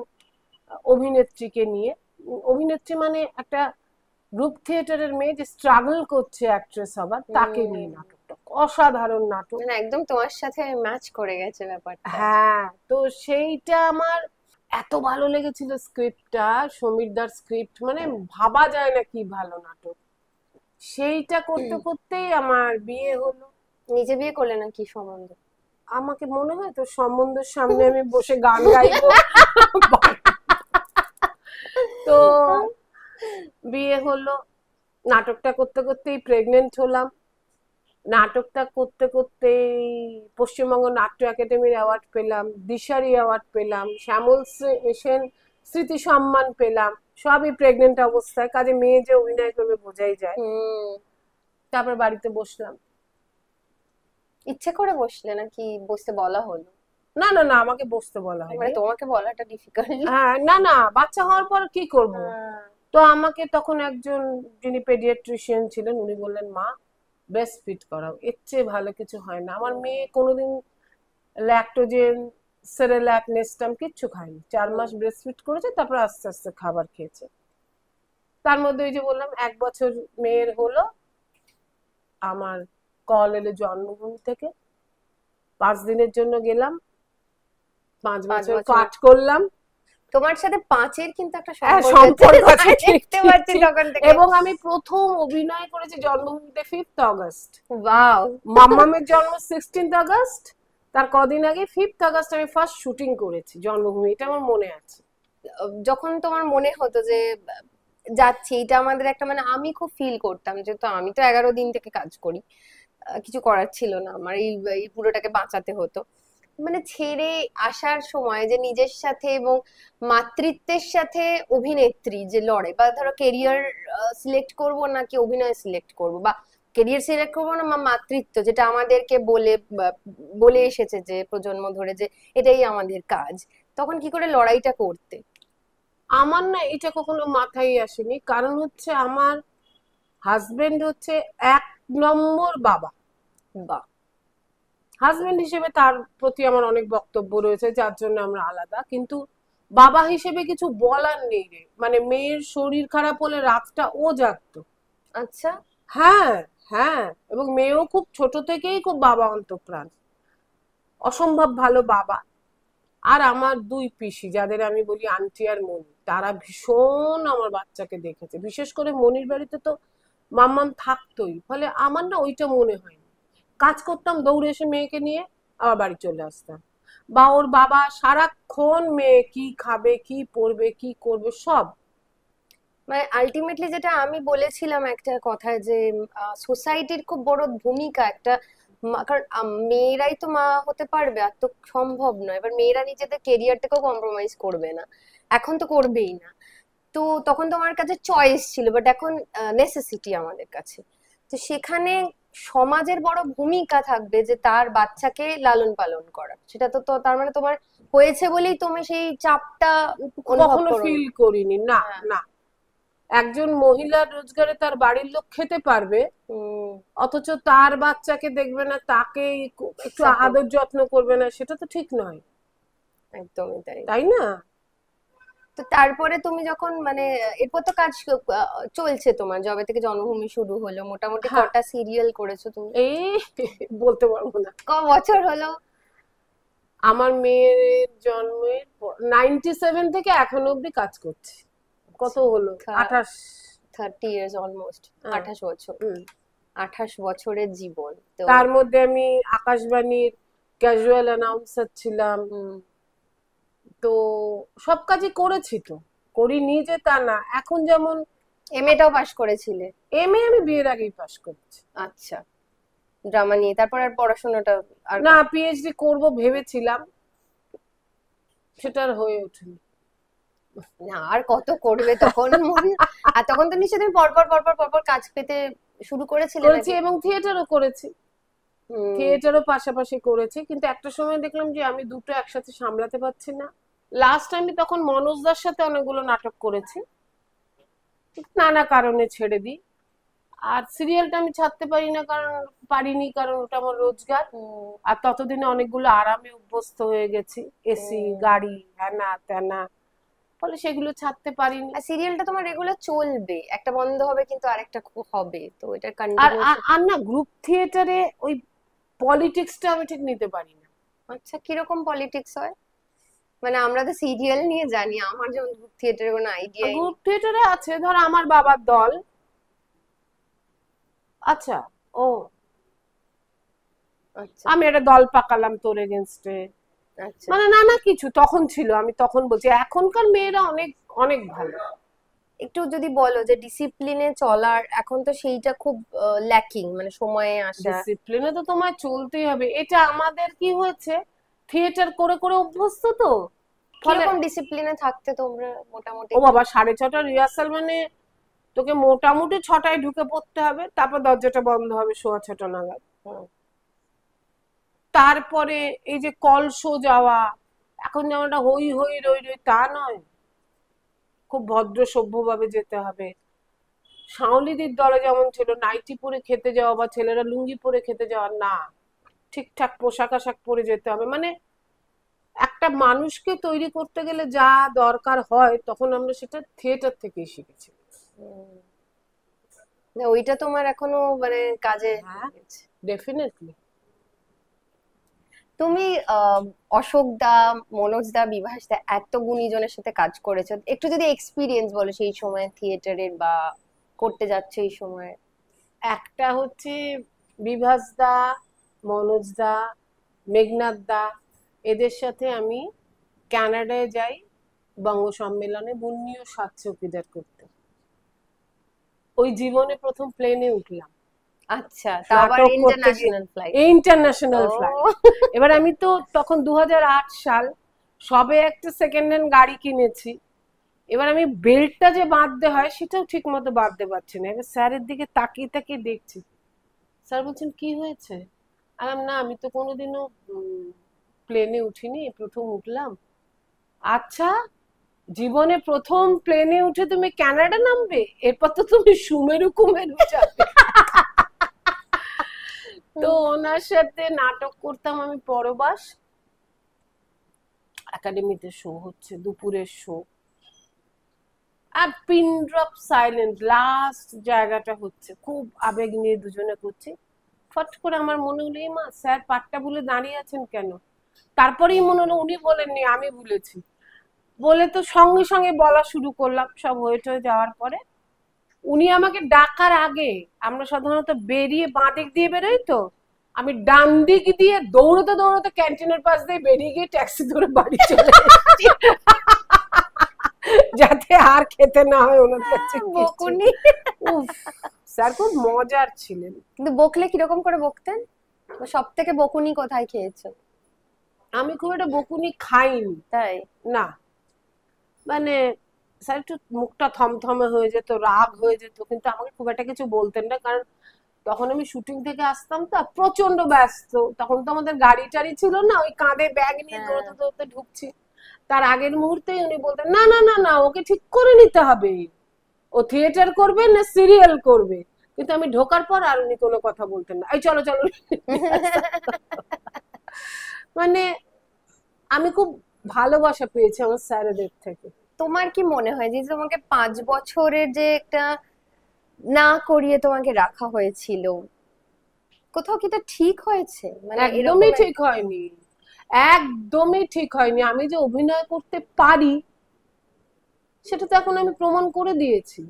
অভিনেত্রীকে নিয়ে। অভিনেত্রী মানে একটা গ্রুপ থিয়েটারের মেয়ে যে স্ট্রাগল করছে অ্যাক্ট্রেস হবার, তাকে নিয়ে নাটকটা। অসাধারণ নাটক। মানে একদম তোমার সাথে ম্যাচ করে গেছে ব্যাপারটা। হ্যাঁ, তো সেইটা আমার এত ভালো লেগেছিল স্ক্রিপ্টটা, সমীরদার স্ক্রিপ্ট, মানে ভাবা যায় না কি ভালো নাটক। সেইটা করতে করতেই আমার বিয়ে হলো। নিজে বিয়ে করলে না কি সম্বন্ধ? আমাকে মনে হয় তো সম্বন্ধের সামনে আমি বসে গান গাইবো। তো বিয়ে হলো, নাটকটা করতে করতেই প্রেগনেন্ট হলাম। নাটকটা করতে করতেই পশ্চিমবঙ্গ নাট্য একাডেমির অ্যাওয়ার্ড পেলাম, দিশারি অ্যাওয়ার্ড পেলাম, শ্যামল সেন স্মৃতি সম্মান পেলাম, সবই প্রেগনেন্ট অবস্থায়। কাজে মেয়ে যে অভিনয় করবে বোঝাই যায়। তারপর বাড়িতে বসলাম। ইচ্ছে করে বসলে নাকি বসতে বলা হলো? না না না, আমাকে বসতে বলা মানে হয়নি। তোমাকে বলাটা ডিফিকাল্ট। হ্যাঁ, না না, বাচ্চা হওয়ার পর কি করব। তো আমাকে তখন একজন যিনি পেডিয়াট্রিশিয়ান ছিলেন উনি বললেন, মা ব্রেস্ট ফিড করাও, এর চেয়ে ভালো কিছু হয় না। আমার মেয়ে কোনোদিন ল্যাকটোজেন, সেরেল্যাক, নেস্টাম কিচ্ছু খায়নি। 4 মাস ব্রেস্ট ফিড করেছে, তারপর আস্তে আস্তে খাবার খেয়েছে। তার মধ্যে ওই যে বললাম 1 বছর মেয়ের হলো, আমার কল এলো জন্মভূমি থেকে। 5 দিনের জন্য গেলাম, 5 বছর কাজ করলাম। তোমার সাথে 5-এর কিন্তু একটা হ্যাঁ, সম্পর্ক সম্পর্ক আছে, আছে, ঠিক দেখতে ঠিক পাচ্ছি ঠিক। তখন থেকে। এবং আমি প্রথম অভিনয় করেছি জন্মভূমিতে 5th অগস্ট। ওয়াও। মাম্মামের জন্ম 16th অগস্ট, তার কদিন আগে 5th অগস্ট আমি ফার্স্ট শুটিং করেছি জন্মভূমি, এটা আমার মনে আছে। যখন তোমার মনে হতো যে যাচ্ছি, এটা আমাদের একটা, মানে আমি খুব ফিল করতাম, যেহেতু আমি তো 11 দিন থেকে কাজ করি, কিছু করার ছিল না আমার, এই পুরোটাকে বাঁচাতে হতো। মানে ছেড়ে আসার সময় যে নিজের সাথে এবং মাতৃত্বের সাথে অভিনেত্রী যে লড়ে, বা ধরো কেরিয়ার সিলেক্ট করব নাকি অভিনয় সিলেক্ট করব, বা কেরিয়ার সিলেক্ট করবো না বা মাতৃত্ব, যেটা আমাদেরকে বলে এসেছে যে প্রজন্ম ধরে যে এটাই আমাদের কাজ, তখন কি করে লড়াইটা করতে? আমার না এটা কখনো মাথায় আসেনি, কারণ হচ্ছে আমার হাজবেন্ড হচ্ছে 1 নম্বর বাবা। বাহ। হাজবেন্ড হিসেবে তার প্রতি আমার অনেক বক্তব্য রয়েছে, যার জন্য আমরা আলাদা, কিন্তু বাবা হিসেবে কিছু বলার নেই রে। মানে মেয়ের শরীর খারাপ হলে রাতটা ও জাগতো। আচ্ছা। হ্যাঁ হ্যাঁ, এবং মেয়েও খুব ছোট থেকেই খুব বাবা অন্তঃপ্রাণ, অসম্ভব ভালো বাবা। আর আমার 2 পিসি, যাদের আমি বলি আন্টি আর মনি, তারা ভীষণ আমার বাচ্চাকে দেখেছে। বিশেষ করে মনির বাড়িতে তো মাম্মাম থাকতোই, ফলে আমার না ওইটা মনে হয়নি। কাজ করতাম, দৌড়ে এসে মেয়েকে নিয়ে আবার বাড়ি চলে আসতাম। বা ওর বাবা সারাক্ষণ মেয়ে কি খাবে, কি পরবে, কি করবে সব। মানে আলটিমেটলি যেটা আমি বলেছিলাম একটা কথায়, যে সোসাইটির খুব বড় ভূমিকা একটা, কারণ মেয়েরাই তো মা হতে পারবে, আর তো সম্ভব নয়। এবার মেয়েরা নিজেদের কেরিয়ারটাকেও কম্প্রোমাইজ করবে না, এখন তো করবেই না। তো তখন তোমার কাছে চয়েস ছিল, বাট এখন নেসেসিটি আমাদের কাছে। তো সেখানে সমাজের বড় ভূমিকা থাকবে যে তার বাচ্চাকে লালন পালন করা, সেটা তো তার মানে তোমার হয়েছে বলেই তুমি সেই চাপটা অনুভব কখনো করো? ফিল করিনি, না না। একজন মহিলার রোজগারে তার বাড়ির লোক খেতে পারবে, অথচ তার বাচ্চাকে দেখবে না, তাকে একটু আদর যত্ন করবে না, সেটা তো ঠিক নয়। একদমই তাই, তাই না? তো তারপরে তুমি যখন, মানে এরপর তো কাজ চলছে তোমার, যবে থেকে জন্মভূমি শুরু হলো, মোটামুটি কটা সিরিয়াল করেছো তুমি? এই বলতে পারবো না। বছর হলো? আমার মেয়ের জন্মের 97 থেকে এখনো অব্দি কাজ করছি। কত হলো? 28। 30 years অলমোস্ট। 28 বছর। 28 বছরের জীবন। তো তার মধ্যে আমি আকাশবাণীর ক্যাজুয়াল অ্যানাউন্সার ছিলাম, তো সব কাজই করেছি তো। করিনি যে তা না, এখন যেমন এমএটাও পাশ করেছিলে? এমএ আমি বিয়ের আগেই পাশ করেছি। আচ্ছা, ড্রামা নিয়ে তারপর আর পড়াশোনাটা আর না, পিএইচডি করব ভেবেছিলাম, সেটা আর হয়ে ওঠেনি। না, আর কত করবে তখন। আর তখন তো নিশ্চয়ই তুমি পরপর কাজ পেতে শুরু করেছিলে করেছি নাকি? এবং থিয়েটারও করেছি, থিয়েটারও পাশাপাশি করেছি, কিন্তু একটা সময় দেখলাম যে আমি দুটো একসাথে সামলাতে পারছি না। লাস্ট আমি তখন মনোজদার সাথে অনেকগুলো নাটক করেছি, নানা কারণে ছেড়ে দিই। আর সিরিয়ালটা আমি ছাড়তে পারিনি কারণ ওটা আমার রোজগার। আর ততদিনে অনেকগুলো আরামে অভ্যস্ত হয়ে গেছি, এসি গাড়ি হ্যানা ত্যানা, ফলে সেগুলো ছাড়তে পারিনি। আর সিরিয়ালটা তোমার রেগুলার চলবে, একটা বন্ধ হবে কিন্তু আরেকটা হবে, তো এটার আর কন্টিনিউশন। আর না, গ্রুপ থিয়েটারে ওই পলিটিক্সটা আমি ঠিক নিতে পারি না। আচ্ছা, কিরকম পলিটিক্স হয়? মানে আমরা তো সিরিয়াল নিয়ে জানি, আমার যেমন গ্রুপ থিয়েটারের কোনো আইডিয়া গ্রুপ থিয়েটারে আছে, ধর আমার বাবার দল, আচ্ছা ও আচ্ছা আমি একটা দল পাকালাম তোর এগেনস্টে, আচ্ছা। মানে নানা কিছু তখন ছিল। আমি তখন বলছি এখনকার মেয়েরা অনেক অনেক ভালো। একটু যদি বলো যে ডিসিপ্লিনে চলার, এখন তো সেইটা খুব ল্যাকিং, মানে সময়ে আসা। ডিসিপ্লিনে তো তোমায় চলতেই হবে, এটা আমাদের কি হয়েছে, থিয়েটার করে করে অভ্যস্ত তো, ফলে কিরকম ডিসিপ্লিনে থাকতে তোমরা মোটামুটি? ও বাবা 6:30 রিহার্সাল, মানে তোকে মোটামুটি 6টায় ঢুকে পড়তে হবে, তারপর দরজাটা বন্ধ হবে 6:15 নাগাদ। তারপরে এই যে কল শো যাওয়া, এখন যেমনটা হই হই রই রই তা নয়, খুব ভদ্র সভ্যভাবে যেতে হবে। শাওলিদির দলে যেমন ছিল নাইটি পরে খেতে যাওয়া বা ছেলেরা লুঙ্গি পরে খেতে যাওয়া, না, ঠিকঠাক পোশাক আশাক পরে যেতে হবে। মানে একটা মানুষকে তৈরি করতে গেলে যা দরকার হয় তখন আমরা সেটা থিয়েটার থেকেই শিখেছি। না, ওইটা তোমার এখনো মানে কাজে লেগেছে। ডেফিনেটলি। তুমি অশোক দা, মনোজ দা, বিভাস দা, এত গুণীজনের সাথে কাজ করেছো, একটু যদি এক্সপিরিয়েন্স বলো সেই সময় থিয়েটারের, বা করতে যাচ্ছে এই সময়। একটা হচ্ছে বিভাস দা, মনোজ দা, মেঘনাথ দা, এদের সাথে আমি কানাডায় যাই বঙ্গ সম্মেলনে মুন্নি ও সাত চৌকিদার করতে। ওই জীবনে প্রথম প্লেনে উঠলাম। আচ্ছা, তা আবার নাটক করতে গিয়ে ইন্টারন্যাশনাল ফ্লাইট? International flight. এবার আমি তো তখন 2008 সাল, সবে একটা সেকেন্ড হ্যান্ড গাড়ি কিনেছি। এবার আমি বেল্টটা যে বাঁধতে হয় সেটাও ঠিক মতো বাঁধতে পারছি না। এবার স্যারের দিকে তাকিয়ে তাকিয়ে দেখছি, স্যার বলছেন কি হয়েছে? না, আমি তো কোনোদিনও প্লেনে উঠিনি, প্রথম উঠলাম। আচ্ছা, জীবনে প্রথম প্লেনে উঠে তুমি কানাডা নামবে, এরপর তো তুমি সুমেরু কুমেরু যাবে। তো ওনার সাথে নাটক করতাম আমি পরবাস, একাডেমিতে শো হচ্ছে, দুপুরের শো, আর পিন ড্রপ সাইলেন্ট, লাস্ট জায়গাটা হচ্ছে, খুব আবেগ নিয়ে দুজনে করছি। ফট করে আমার মনে হলো এই মা, স্যার পাটটা ভুলে দাঁড়িয়ে আছেন কেন? তারপরেই মনে হলো উনি বলেননি, আমি ভুলেছি বলে, তো সঙ্গে সঙ্গে বলা শুরু করলাম। সব হয়ে টয়ে যাওয়ার পরে উনি আমাকে ডাকার আগে, আমরা সাধারণত বেরিয়ে বাঁ দিক দিয়ে বেরোই, তো আমি ডান দিক দিয়ে দৌড়তে দৌড়তে ক্যান্টিনের পাশ দিয়ে বেরিয়ে গিয়ে ট্যাক্সি ধরে বাড়ি চলে এসেছি, যাতে আর খেতে না হয় ওনার কাছে বকুনি। উফ, স্যার খুব মজার ছিলেন। কিন্তু বকলে কিরকম করে বকতেন? সব থেকে বকুনি কোথায় খেয়েছো? আমি খুব একটা বকুনি খাইনি, তাই? না, মানে স্যার একটু মুখটা থমথমে হয়ে যেত, রাগ হয়ে যেত, কিন্তু আমাকে খুব একটা কিছু বলতেন না, কারণ তখন আমি শুটিং থেকে আসতাম তো প্রচন্ড ব্যস্ত, তখন তো আমাদের গাড়ি টাড়ি ছিল না, ওই কাঁধে ব্যাগ নিয়ে দৌড়তে দৌড়তে ঢুকছি। তার আগের মুহূর্তেই উনি বলতেন না না না না, ওকে ঠিক করে নিতে হবে, ও থিয়েটার করবে না সিরিয়াল করবে। কিন্তু আমি ঢোকার পর আর উনি কোনো কথা বলতেন না, এই চলো চলো। মানে আমি খুব ভালোবাসা পেয়েছি আমার স্যারেদের থেকে। তোমার কি মনে হয় যে তোমাকে 5 বছরের যে একটা না করিয়ে তোমাকে রাখা হয়েছিল, কোথাও কি এটা ঠিক হয়েছে? মানে একদমই ঠিক হয়নি, একদমই ঠিক হয়নি। আমি যে অভিনয় করতে পারি সেটা তো এখন আমি প্রমাণ করে দিয়েছি।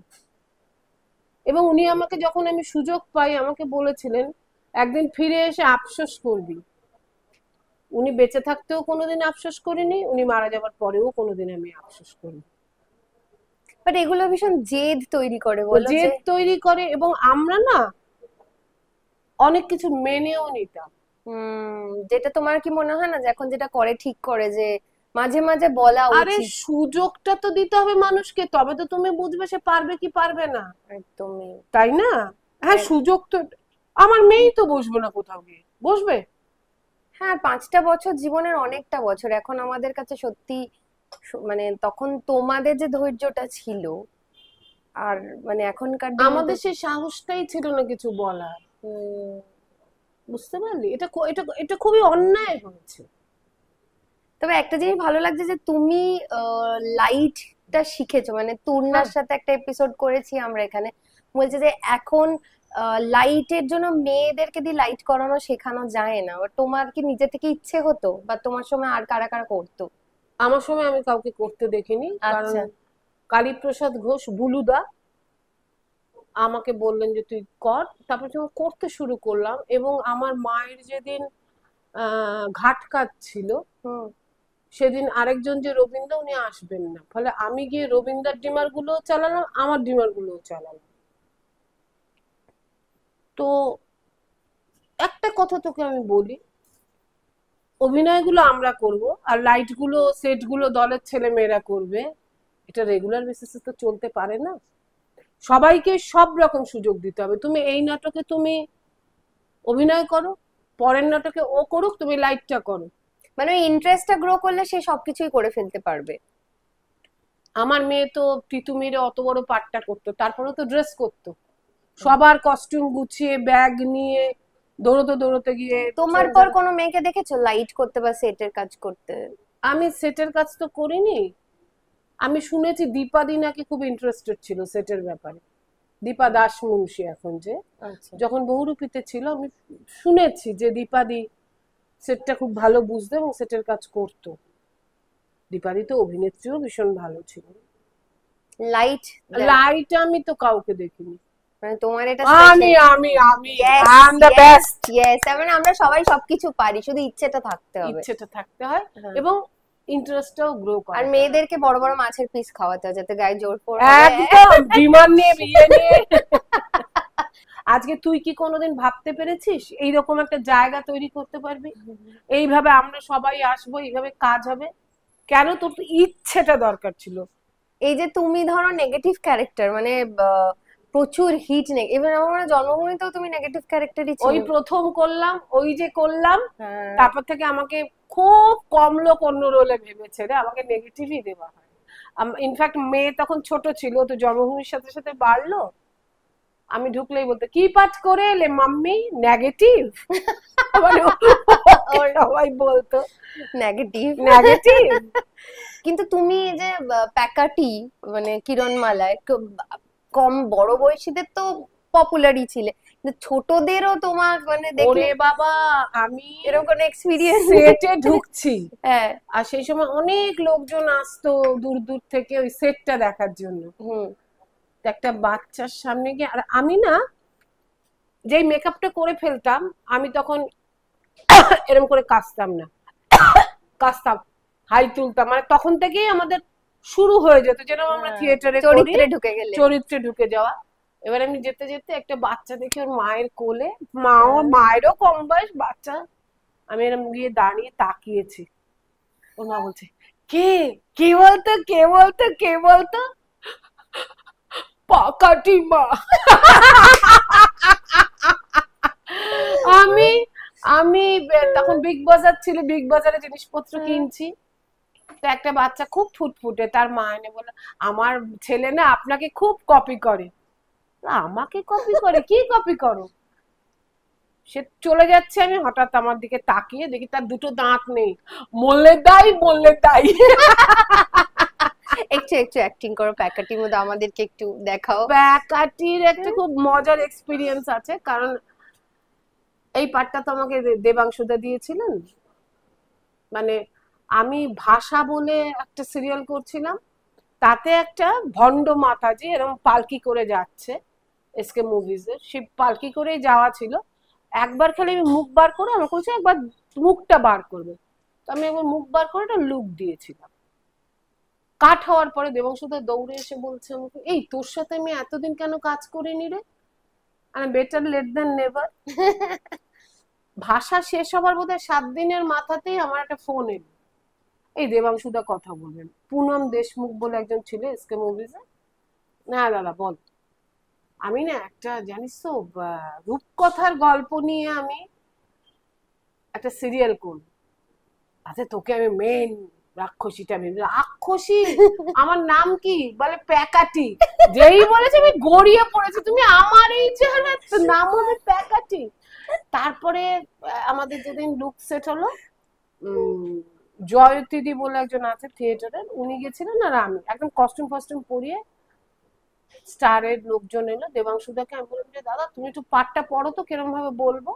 এবং উনি আমাকে, যখন আমি সুযোগ পাই, আমাকে বলেছিলেন একদিন ফিরে এসে আফসোস করবি। উনি বেঁচে থাকতেও কোনোদিন আফসোস করিনি, উনি মারা যাবার পরেও কোনোদিন আমি আফসোস করিনি। বাট এগুলো ভীষণ জেদ তৈরি করে, বলো জেদ যে তৈরি করে, এবং আমরা না অনেক কিছু মেনেও নিতাম। যেটা তোমার কি মনে হয় না যে এখন যেটা করে ঠিক করে, যে মাঝে মাঝে বলা আরে উচিত? সুযোগটা তো দিতে হবে মানুষকে, তবে তো তুমি বুঝবে সে পারবে কি পারবে না, একদমই। তাই না? হ্যাঁ, সুযোগ তো, আমার মেয়েই তো বসবে না কোথাও গিয়ে, বসবে? হ্যাঁ, 5টা বছর জীবনের অনেকটা বছর। এখন আমাদের কাছে সত্যি মানে তখন তোমাদের যে ধৈর্যটা ছিল, আর মানে এখনকার দিনে আমাদের সেই সাহসটাই ছিল না কিছু বলার, বুঝতে পারলি? এটা এটা এটা খুবই অন্যায় হয়েছে। তবে একটা জিনিস ভালো লাগছে যে তুমি লাইটটা শিখেছো, মানে তূর্ণার সাথে একটা এপিসোড করেছি আমরা এখানে, বলছে যে এখন লাইটের জন্য মেয়েদেরকে দিয়ে লাইট করানো শেখানো যায় না। তোমার কি নিজে থেকে ইচ্ছে হতো, বা তোমার সময় আর কারা কারা করতো? আমার সময় আমি কাউকে করতে দেখিনি, কারণ কালীপ্রসাদ ঘোষ বুলুদা আমাকে বললেন যে তুই কর, তারপর যখন করতে শুরু করলাম, এবং আমার মায়ের যেদিন ঘাট কাজ ছিল সেদিন আরেকজন যে রবীন্দ্র, উনি আসবেন না, ফলে আমি গিয়ে রবীন্দ্রার ডিমার গুলো চালালাম, আমার ডিমার গুলো চালালাম। তো একটা কথা তোকে আমি বলি, অভিনয়গুলো আমরা করব আর লাইট গুলো সেট গুলো দলের ছেলে মেয়েরা করবে, এটা রেগুলার বেসিসে তো চলতে পারে না। সবাইকে সব রকম সুযোগ দিতে হবে। তুমি এই নাটকে তুমি অভিনয় করো, পরের নাটকে ও করুক, তুমি লাইটটা করো। মানে ইন্টারেস্টটা গ্রো করলে সে সবকিছুই করে ফেলতে পারবে। আমার মেয়ে তো তিতুমিরে অত বড় পার্টটা করতো, তারপরে তো ড্রেস করতো, সবার কস্টিউম গুছিয়ে ব্যাগ নিয়ে দৌড়তে দৌড়তে গিয়ে। তোমার পর কোনো মেয়েকে দেখেছো লাইট করতে বা সেটের কাজ করতে? আমি সেটের কাজ তো করিনি, আমি শুনেছি দীপাদি নাকি খুব ইন্টারেস্টেড ছিল সেটের ব্যাপারে। দীপা দাস মুন্সি এখন যে, যখন বহুরূপীতে ছিল আমি শুনেছি যে দীপাদি সেটটা খুব ভালো বুঝতো এবং সেটের কাজ করতো। দীপাদি তো অভিনেত্রীও ভীষণ ভালো ছিল। লাইট লাইট আমি তো কাউকে দেখিনি, মানে তোমার এটা আমি আমি আমি I am the best. Yes, মানে আমরা সবাই সবকিছু পারি, শুধু ইচ্ছেটা থাকতে হবে। ইচ্ছেটা থাকতে হয় এবং ইন্টারেস্টটাও গ্রো করে। আর মেয়েদেরকে বড় বড় মাছের পিস খাওয়াতে হয় যাতে গায়ে জোর পড়ে। একদম বিমান নিয়ে বিয়ে নিয়ে। আজকে তুই কি কোনোদিন ভাবতে পেরেছিস এইরকম একটা জায়গা তৈরি করতে পারবি, এইভাবে আমরা সবাই আসবো, এইভাবে কাজ হবে? কেন? তোর তো ইচ্ছেটা দরকার ছিল। এই যে তুমি ধরো নেগেটিভ ক্যারেক্টার, মানে প্রচুর হিট নেই, এবার আমার জন্মভূমিতেও তুমি নেগেটিভ ক্যারেক্টারই ছিল। ওই প্রথম করলাম, ওই যে করলাম, তারপর থেকে আমাকে খুব কম লোক অন্য রোলে ভেবেছে রে, আমাকে নেগেটিভই দেওয়া হয়। ইনফ্যাক্ট মেয়ে তখন ছোট ছিল, তো জন্মভূমির সাথে সাথে বাড়লো, আমি ঢুকলেই বলতো কি পাঠ করে এলে মাম্মি, নেগেটিভ। সবাই বলতো নেগেটিভ নেগেটিভ। কিন্তু তুমি যে প্যাকাটি, মানে কিরণমালায় কম বড় বয়সীদের তো পপুলারই ছিলে, কিন্তু ছোটদেরও তোমার মানে দেখলে বাবা, আমি এরকম কোনো এক্সপেরিয়েন্স? সেটে ঢুকছি, হ্যাঁ, আর সেই সময় অনেক লোকজন আসতো দূর দূর থেকে ওই সেটটা দেখার জন্য। একটা বাচ্চার সামনে গিয়ে, আর আমি না যেই মেকআপটা করে ফেলতাম, আমি তখন এরকম করে কাশতাম না, কাশতাম হাই তুলতাম, মানে তখন থেকেই আমাদের শুরু হয়ে যেত যেরকম আমরা থিয়েটারে চরিত্রে ঢুকে গেলে, চরিত্রে ঢুকে যাওয়া। এবার আমি যেতে যেতে একটা বাচ্চা দেখি ওর মায়ের কোলে, মায়েরও কম বয়স বাচ্চা, আমি এরকম গিয়ে দাঁড়িয়ে তাকিয়েছি, ওর মা বলছে কে কে বলতো, কে বলতো, কে বলতো, পাকাটি মা। আমি আমি তখন বিগ বাজার ছিল, বিগ বাজারে জিনিসপত্র কিনছি, তো একটা বাচ্চা খুব ফুটফুটে, তার মা এনে বলে আমার ছেলে না আপনাকে খুব কপি করে। আমাকে কপি করে? কি কপি করো? সে চলে যাচ্ছে, আমি হঠাৎ আমার দিকে তাকিয়ে দেখি তার দুটো দাঁত নেই। বললে তাই, বললে তাই। একটু একটু অ্যাক্টিং করো প্যাকাটির মধ্যে, আমাদেরকে একটু দেখাও। প্যাকাটির একটা খুব মজার এক্সপিরিয়েন্স আছে, কারণ এই পার্টটা তো আমাকে দেবাংশুদা দিয়েছিলেন। মানে আমি ভাষা বলে একটা সিরিয়াল করছিলাম, তাতে একটা ভণ্ড মাতাজি এরকম পালকি করে যাচ্ছে এসকে মুভিজের, সেই পালকি করেই যাওয়া ছিল। একবার খালি আমি মুখ বার করে, আমাকে বলছে একবার মুখটা বার করবে, তো আমি একবার মুখ বার করে একটা লুক দিয়েছিলাম। কাট হওয়ার পরে দেবাংশুদা দৌড়ে এসে বলছে আমাকে, এই তোর সাথে আমি এতদিন কেন কাজ করিনি রে? বেটার লেট দেন নেভার। ভাষা শেষ হবার বোধহয় 7 দিনের মাথাতেই আমার একটা ফোন এলো, এই দেবাংশুদা কথা বলবেন। পুনম দেশমুখ বলে একজন ছিল এসকে মুভিজে। না দাদা বল, আমি না একটা জানিস তো রূপকথার গল্প নিয়ে আমি একটা সিরিয়াল করব, আচ্ছা তোকে আমি মেন রাক্ষসীটা রাক্ষসী আমার নাম কি বলে প্যাকাটি। যেই বলেছে আমি গড়িয়ে পড়েছি, তুমি আমার এই চেহারা, নাম হবে প্যাকাটি। তারপরে আমাদের যেদিন লুক সেট হলো, জয়তীদি বলে একজন আছে থিয়েটারের, উনি গেছিলেন আর আমি একদম কস্টিউম পরিয়ে, স্টারের লোকজন এলো। দেবাংশুদাকে আমি বললাম যে দাদা তুমি একটু পাঠটা পড়ো তো, কিরম ভাবে বলবো।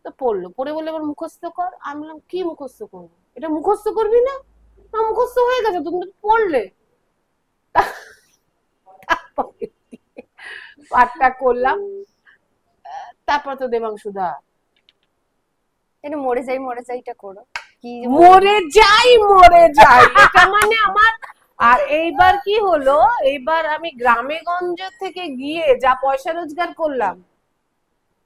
তো পড়লো, পড়ে বলে এবার মুখস্থ কর। আমি বললাম কি মুখস্থ করবো? এটা মুখস্থ করবি না? না মুখস্থ হয়ে গেছে, তুমি তো পড়লে। পাঠটা করলাম, তারপর তো দেবাংশুদা এটা মরে যাইটা করো, কি মরে যাই এটা মানে আমার। আর এইবার কি হলো, এইবার আমি গ্রামে গঞ্জ থেকে গিয়ে যা পয়সা রোজগার করলাম,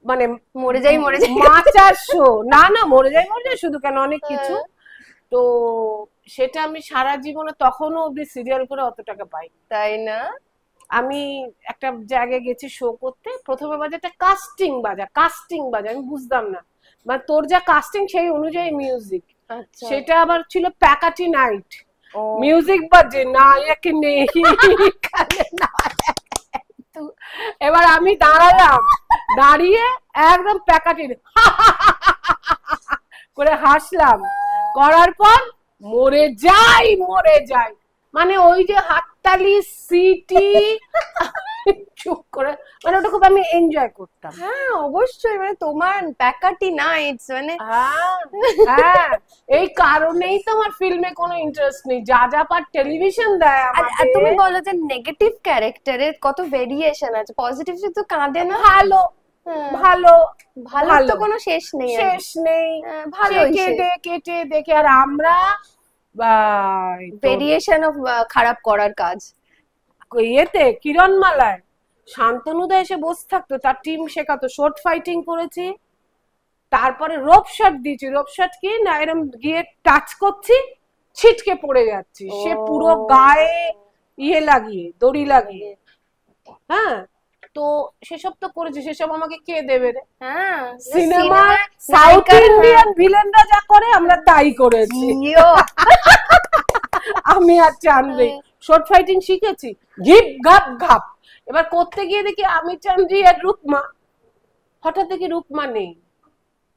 মানে মরে যাই মাচার শো, না মরে যাই শুধু কেন, অনেক কিছু। তো সেটা আমি সারা জীবনে তখনও অব্দি সিরিয়াল করে অত টাকা পাই, তাই না? আমি একটা জায়গায় গেছি শো করতে, প্রথমে বাজে একটা কাস্টিং বাজা, আমি বুঝতাম না, মানে তোর যা কাস্টিং সেই অনুযায়ী মিউজিক। সেটা আবার ছিল প্যাকাটি নাইট, মিউজিক বাজে না একে নেই। এবার আমি দাঁড়ালাম, দাঁড়িয়ে একদম প্যাকাটি করে হাসলাম, করার পর মরে যাই মানে ওই যে হাততালি সিটি চুপ করে, মানে ওটা খুব আমি এনজয় করতাম। হ্যাঁ অবশ্যই, মানে তোমার প্যাকাটি নাইটস মানে হ্যাঁ এই কারণেই তো আমার ফিল্মে কোনো ইন্টারেস্ট নেই, যা পার টেলিভিশন দেয় আমাকে। তুমি বলো যে নেগেটিভ ক্যারেক্টারের কত ভেরিয়েশন আছে, পজিটিভ তো কাঁদে না। ভালো তো কোনো শেষ নেই ভালো কেটে দেখে। আর আমরা ভেরিয়েশন অফ খারাপ করার কাজ। ইয়েতে কিরণমালায় শান্তনুদা এসে বসে থাকতো, তার টিম শেখাতো, শর্ট ফাইটিং করেছি, তারপরে রোপ শট দিয়েছি। রোপ শট কি না, এরকম গিয়ে টাচ করছি, ছিটকে পড়ে যাচ্ছি, সে পুরো গায়ে লাগিয়ে দড়ি লাগিয়ে। হ্যাঁ তো সেসব তো করেছি, সেসব আমাকে কে দেবে রে? হ্যাঁ সিনেমা সাউথ ইন্ডিয়ান ভিলেনরা যা করে আমরা তাই করেছি। আমি আর চাঁদনি শর্ট ফাইটিং শিখেছি, ঘিপ ঘাপ। এবার করতে গিয়ে দেখি আমি চাঁদনি আর রুকমা, হঠাৎ দেখি রুকমা নেই,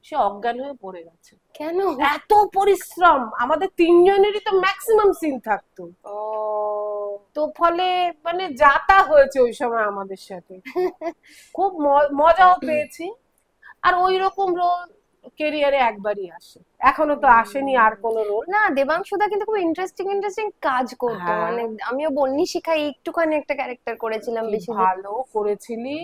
সে অজ্ঞান হয়ে পড়ে গেছে। কেন? এত পরিশ্রম, আমাদের তিনজনেরই তো ম্যাক্সিমাম সিন থাকতো, তো ফলে মানে যাতা হয়েছে ওই সময় আমাদের সাথে, খুব মজাও পেয়েছি। আর ওই রকম রোল ক্যারিয়ারে একবারই আসে, এখনো তো আসেনি আর কোন রোল। না দেবাংশুদা কিন্তু খুব ইন্টারেস্টিং কাজ করতো, মানে আমিও বন্নি শিখাই একটুখানি একটা ক্যারেক্টার করেছিলাম, বেশি ভালো করেছিলি।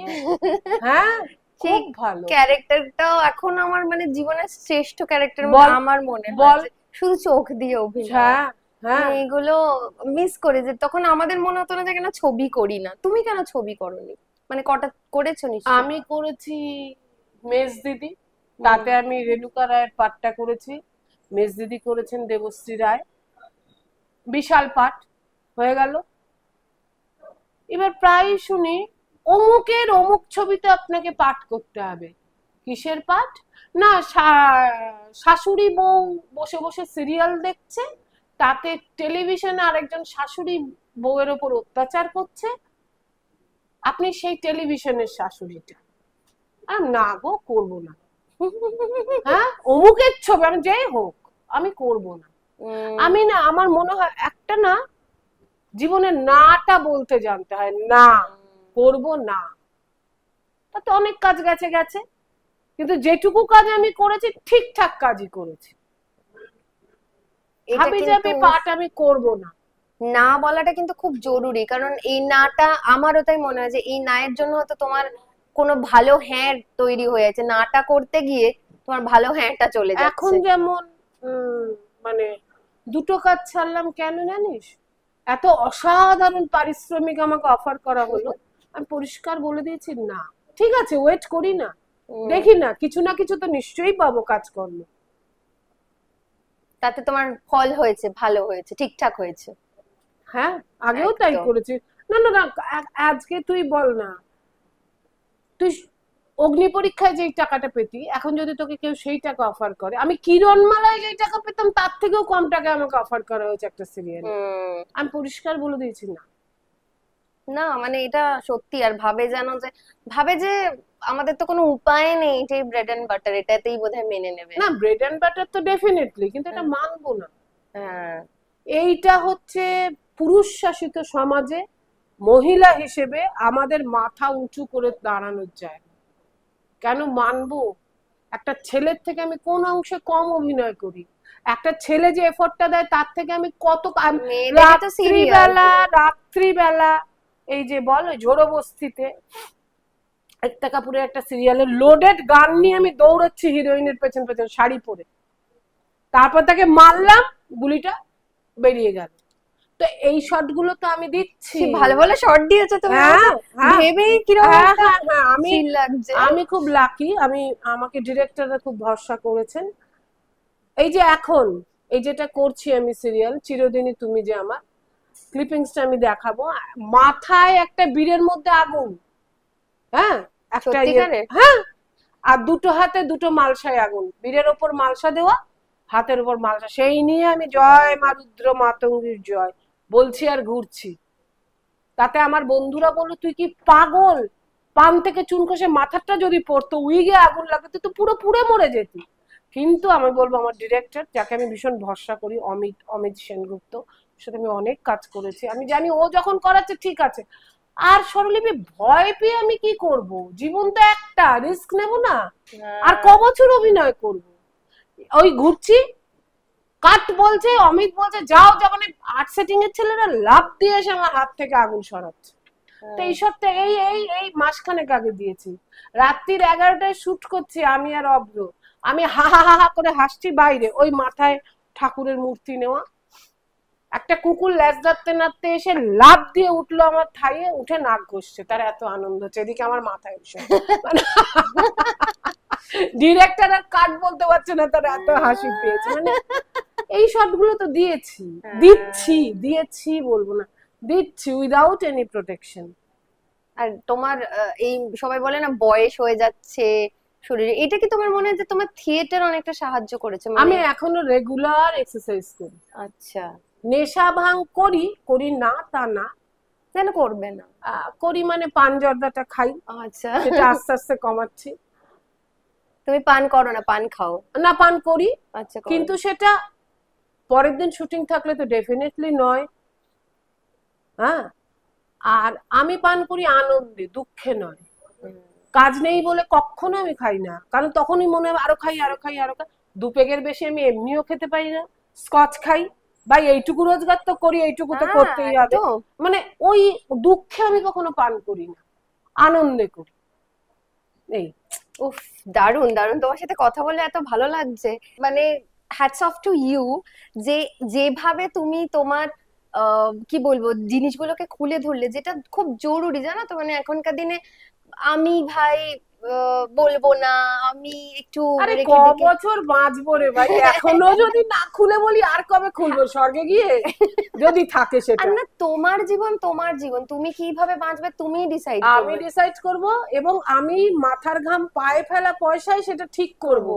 হ্যাঁ খুব ভালো ক্যারেক্টারটাও এখন আমার মানে জীবনের শ্রেষ্ঠ ক্যারেক্টার আমার মনে হয়, শুধু চোখ দিয়ে অভিনয়। হ্যাঁ এগুলো মিস করে যে তখন আমাদের মনে হতো না যে কেন ছবি করি না। তুমি কেন ছবি করোনি? মানে কটা করেছো নিশ্চয়ই? আমি করেছি মেজ দিদি, তাতে আমি রেণুকা রায়ের পাঠটা করেছি, মেজ দিদি করেছেন দেবশ্রী রায়, বিশাল পাঠ হয়ে গেল। এবার প্রায় শুনি অমুকের অমুক ছবিতে আপনাকে পাঠ করতে হবে। কিসের পাঠ? না শাশুড়ি বউ বসে বসে সিরিয়াল দেখছে, তাতে টেলিভিশনে আরেকজন শাশুড়ি বউয়ের ওপর অত্যাচার করছে, আপনি সেই টেলিভিশনের শাশুড়িটা। আর না গো করবো না, হ্যাঁ অমুকের ছবি আমি যেই হোক আমি করবো না। আমি না, আমার মনে হয় একটা না জীবনে নাটা বলতে জানতে হয়, না করবো না। তাতে অনেক কাজ গেছে, কিন্তু যেটুকু কাজ আমি করেছি ঠিকঠাক কাজই করেছি। ভাবি যাবে পাঠ আমি করবো না, না বলাটা কিন্তু খুব জরুরি, কারণ এই নাটা আমারও তাই মনে হয় যে এই নায়ের জন্য হয়তো তোমার কোনো ভালো হ্যাঁ তৈরি হয়েছে, নাটা করতে গিয়ে তোমার ভালো হ্যাঁটা চলে যাচ্ছে। এখন যেমন মানে দুটো কাজ ছাড়লাম কেন জানিস? এত অসাধারণ পারিশ্রমিক আমাকে অফার করা হলো, আমি পরিষ্কার বলে দিয়েছি না, ঠিক আছে ওয়েট করি না, দেখি না, কিছু না কিছু তো নিশ্চয়ই পাবো কাজকর্ম। তাতে তোমার ফল হয়েছে, ভালো হয়েছে, ঠিকঠাক হয়েছে। হ্যাঁ, আগেও তাই একদম। করেছি। না না না, আজকে তুই বল না, তুই অগ্নি পরীক্ষায় যেই টাকাটা পেতি, এখন যদি তোকে কেউ সেই টাকা অফার করে, আমি কিরণমালায় যেই টাকা পেতাম তার থেকেও কম টাকা আমাকে অফার করা হয়েছে একটা সিরিয়ালে, আমি পরিষ্কার বলে দিয়েছি না। না মানে এটা সত্যি। আর ভাবে যে আমাদের তো কোনো উপায় নেই, এটাই ব্রেড এন্ড বাটার, এটাতেই বোধহয় মেনে নেবে। না, ব্রেড এন্ড বাটার তো ডেফিনেটলি, কিন্তু এটা মানবো না। হ্যাঁ, এইটা হচ্ছে পুরুষ শাসিত সমাজে মহিলা হিসেবে আমাদের মাথা উঁচু করে দাঁড়ানোর জায়গা। কেন মানবো? একটা ছেলের থেকে আমি কোন অংশে কম অভিনয় করি? একটা ছেলে যে এফোর্টটা দেয় তার থেকে আমি কত রাত্রিবেলা এই যে বল ঝোড়ো বস্তিতে একটা কাপুরের একটা সিরিয়ালের লোডেড গান নিয়ে আমি দৌড়াচ্ছি হিরোইনের পেছন পেছন শাড়ি পরে, তারপর তাকে মারলাম, গুলিটা বেরিয়ে গেল। তো এই শট গুলো তো আমি দিচ্ছি। ভালো ভালো শট দিয়েছো তুমি, ভেবেই কিরকম লাগছে। আমি খুব লাকি, আমাকে ডিরেক্টররা খুব ভরসা করেছেন। এই যে এখন এই যেটা করছি আমি সিরিয়াল চিরদিনই তুমি যে আমার, ক্লিপিংসটা আমি দেখাবো, মাথায় একটা বীরের মধ্যে আগুন, হ্যাঁ একটা হ্যাঁ, আর দুটো হাতে দুটো মালসায় আগুন, বীরের ওপর মালসা দেওয়া, হাতের উপর মালসা, সেই নিয়ে আমি জয় মা রুদ্র মাতঙ্গীর জয় বলছি আর ঘুরছি। তাতে আমার বন্ধুরা বললো তুই কি পাগল, পান থেকে চুন কষে মাথাটা যদি পড়তো, উইগে আগুন লাগতো তো পুরো পুড়ে মরে যেতি। কিন্তু আমি বলবো আমার ডিরেক্টর, যাকে আমি ভীষণ ভরসা করি, অমিত সেনগুপ্ত, সাথে আমি অনেক কাজ করেছি, আমি জানি ও যখন করাচ্ছে ঠিক আছে। আর স্বরলিপি ভয় পেয়ে আমি কি করব? জীবন তো একটা, রিস্ক নেব না? আর ক বছর অভিনয় করব? ওই ঘুরছি, কাট বলছে, অমিত বলছে যাও যাও, মানে আর্ট সেটিং এর ছেলেরা লাভ দিয়ে এসে আমার হাত থেকে আগুন সরাচ্ছে। তো এই সপ্তাহে এই মাসখানেক আগে দিয়েছি, রাত্রির 11টায় শুট করছি আমি আর অব্র, আমি হা হা হা হা করে হাসছি বাইরে, ওই মাথায় ঠাকুরের মূর্তি নেওয়া, একটা কুকুর ল্যাজ নাড়তে নাড়তে এসে লাফ দিয়ে উঠলো আমার থাইয়ে, উঠে নাক ঘষছে, তার এত আনন্দ হচ্ছে, এদিকে আমার মাথায় এসে ডিরেক্টর আর কাট বলতে পারছে না, তার এত হাসি পেয়েছে। মানে এই শটগুলো তো দিয়েছি বলবো না, দিচ্ছি উইদাউট এনি প্রোটেকশন। আর তোমার এই সবাই বলে না বয়স হয়ে যাচ্ছে শরীরে, এটা কি তোমার মনে হয় যে তোমার থিয়েটার অনেকটা সাহায্য করেছে? আমি এখনো রেগুলার এক্সারসাইজ করি। আচ্ছা, নেশা ভাঙ করি না তা না, কেন করবে না? করি মানে পান জর্দাটা খাই, আচ্ছা, সেটা আস্তে আস্তে কমাচ্ছি। তুমি পান করো না? পান খাও না? পান করি, আচ্ছা, কিন্তু সেটা পরের দিন শুটিং থাকলে তো ডেফিনেটলি নয়। হ্যাঁ, আর আমি পান করি আনন্দে, দুঃখে নয়। কাজ নেই বলে কখনো আমি খাই না, কারণ তখনই মনে হয় আরো খাই। দু পেগের বেশি আমি এমনিও খেতে পারি না। স্কচ খাই, ভাই এইটুকু রোজগার তো করি, এইটুকু তো করতেই হবে। মানে ওই দুঃখে আমি কখনো পান করি না, আনন্দে করি। এই উফ, দারুণ দারুণ, তোমার সাথে কথা বলে এত ভালো লাগছে। মানে হ্যাটস অফ টু ইউ, যেভাবে তুমি তোমার কি বলবো জিনিসগুলোকে খুলে ধরলে, যেটা খুব জরুরি জানো তো। মানে এখনকার দিনে আমি ভাই বলবো না, আমি একটু আরে ক বছর বাঁচবো রে ভাই, এখনো যদি না খুলে বলি আর কবে খুলবো? স্বর্গে গিয়ে যদি থাকে সেটা। না, তোমার জীবন তুমি কিভাবে বাঁচবে তুমি ডিসাইড করবে। আমি ডিসাইড করব, এবং আমি মাথার ঘাম পায়ে ফেলা পয়সায় সেটা ঠিক করব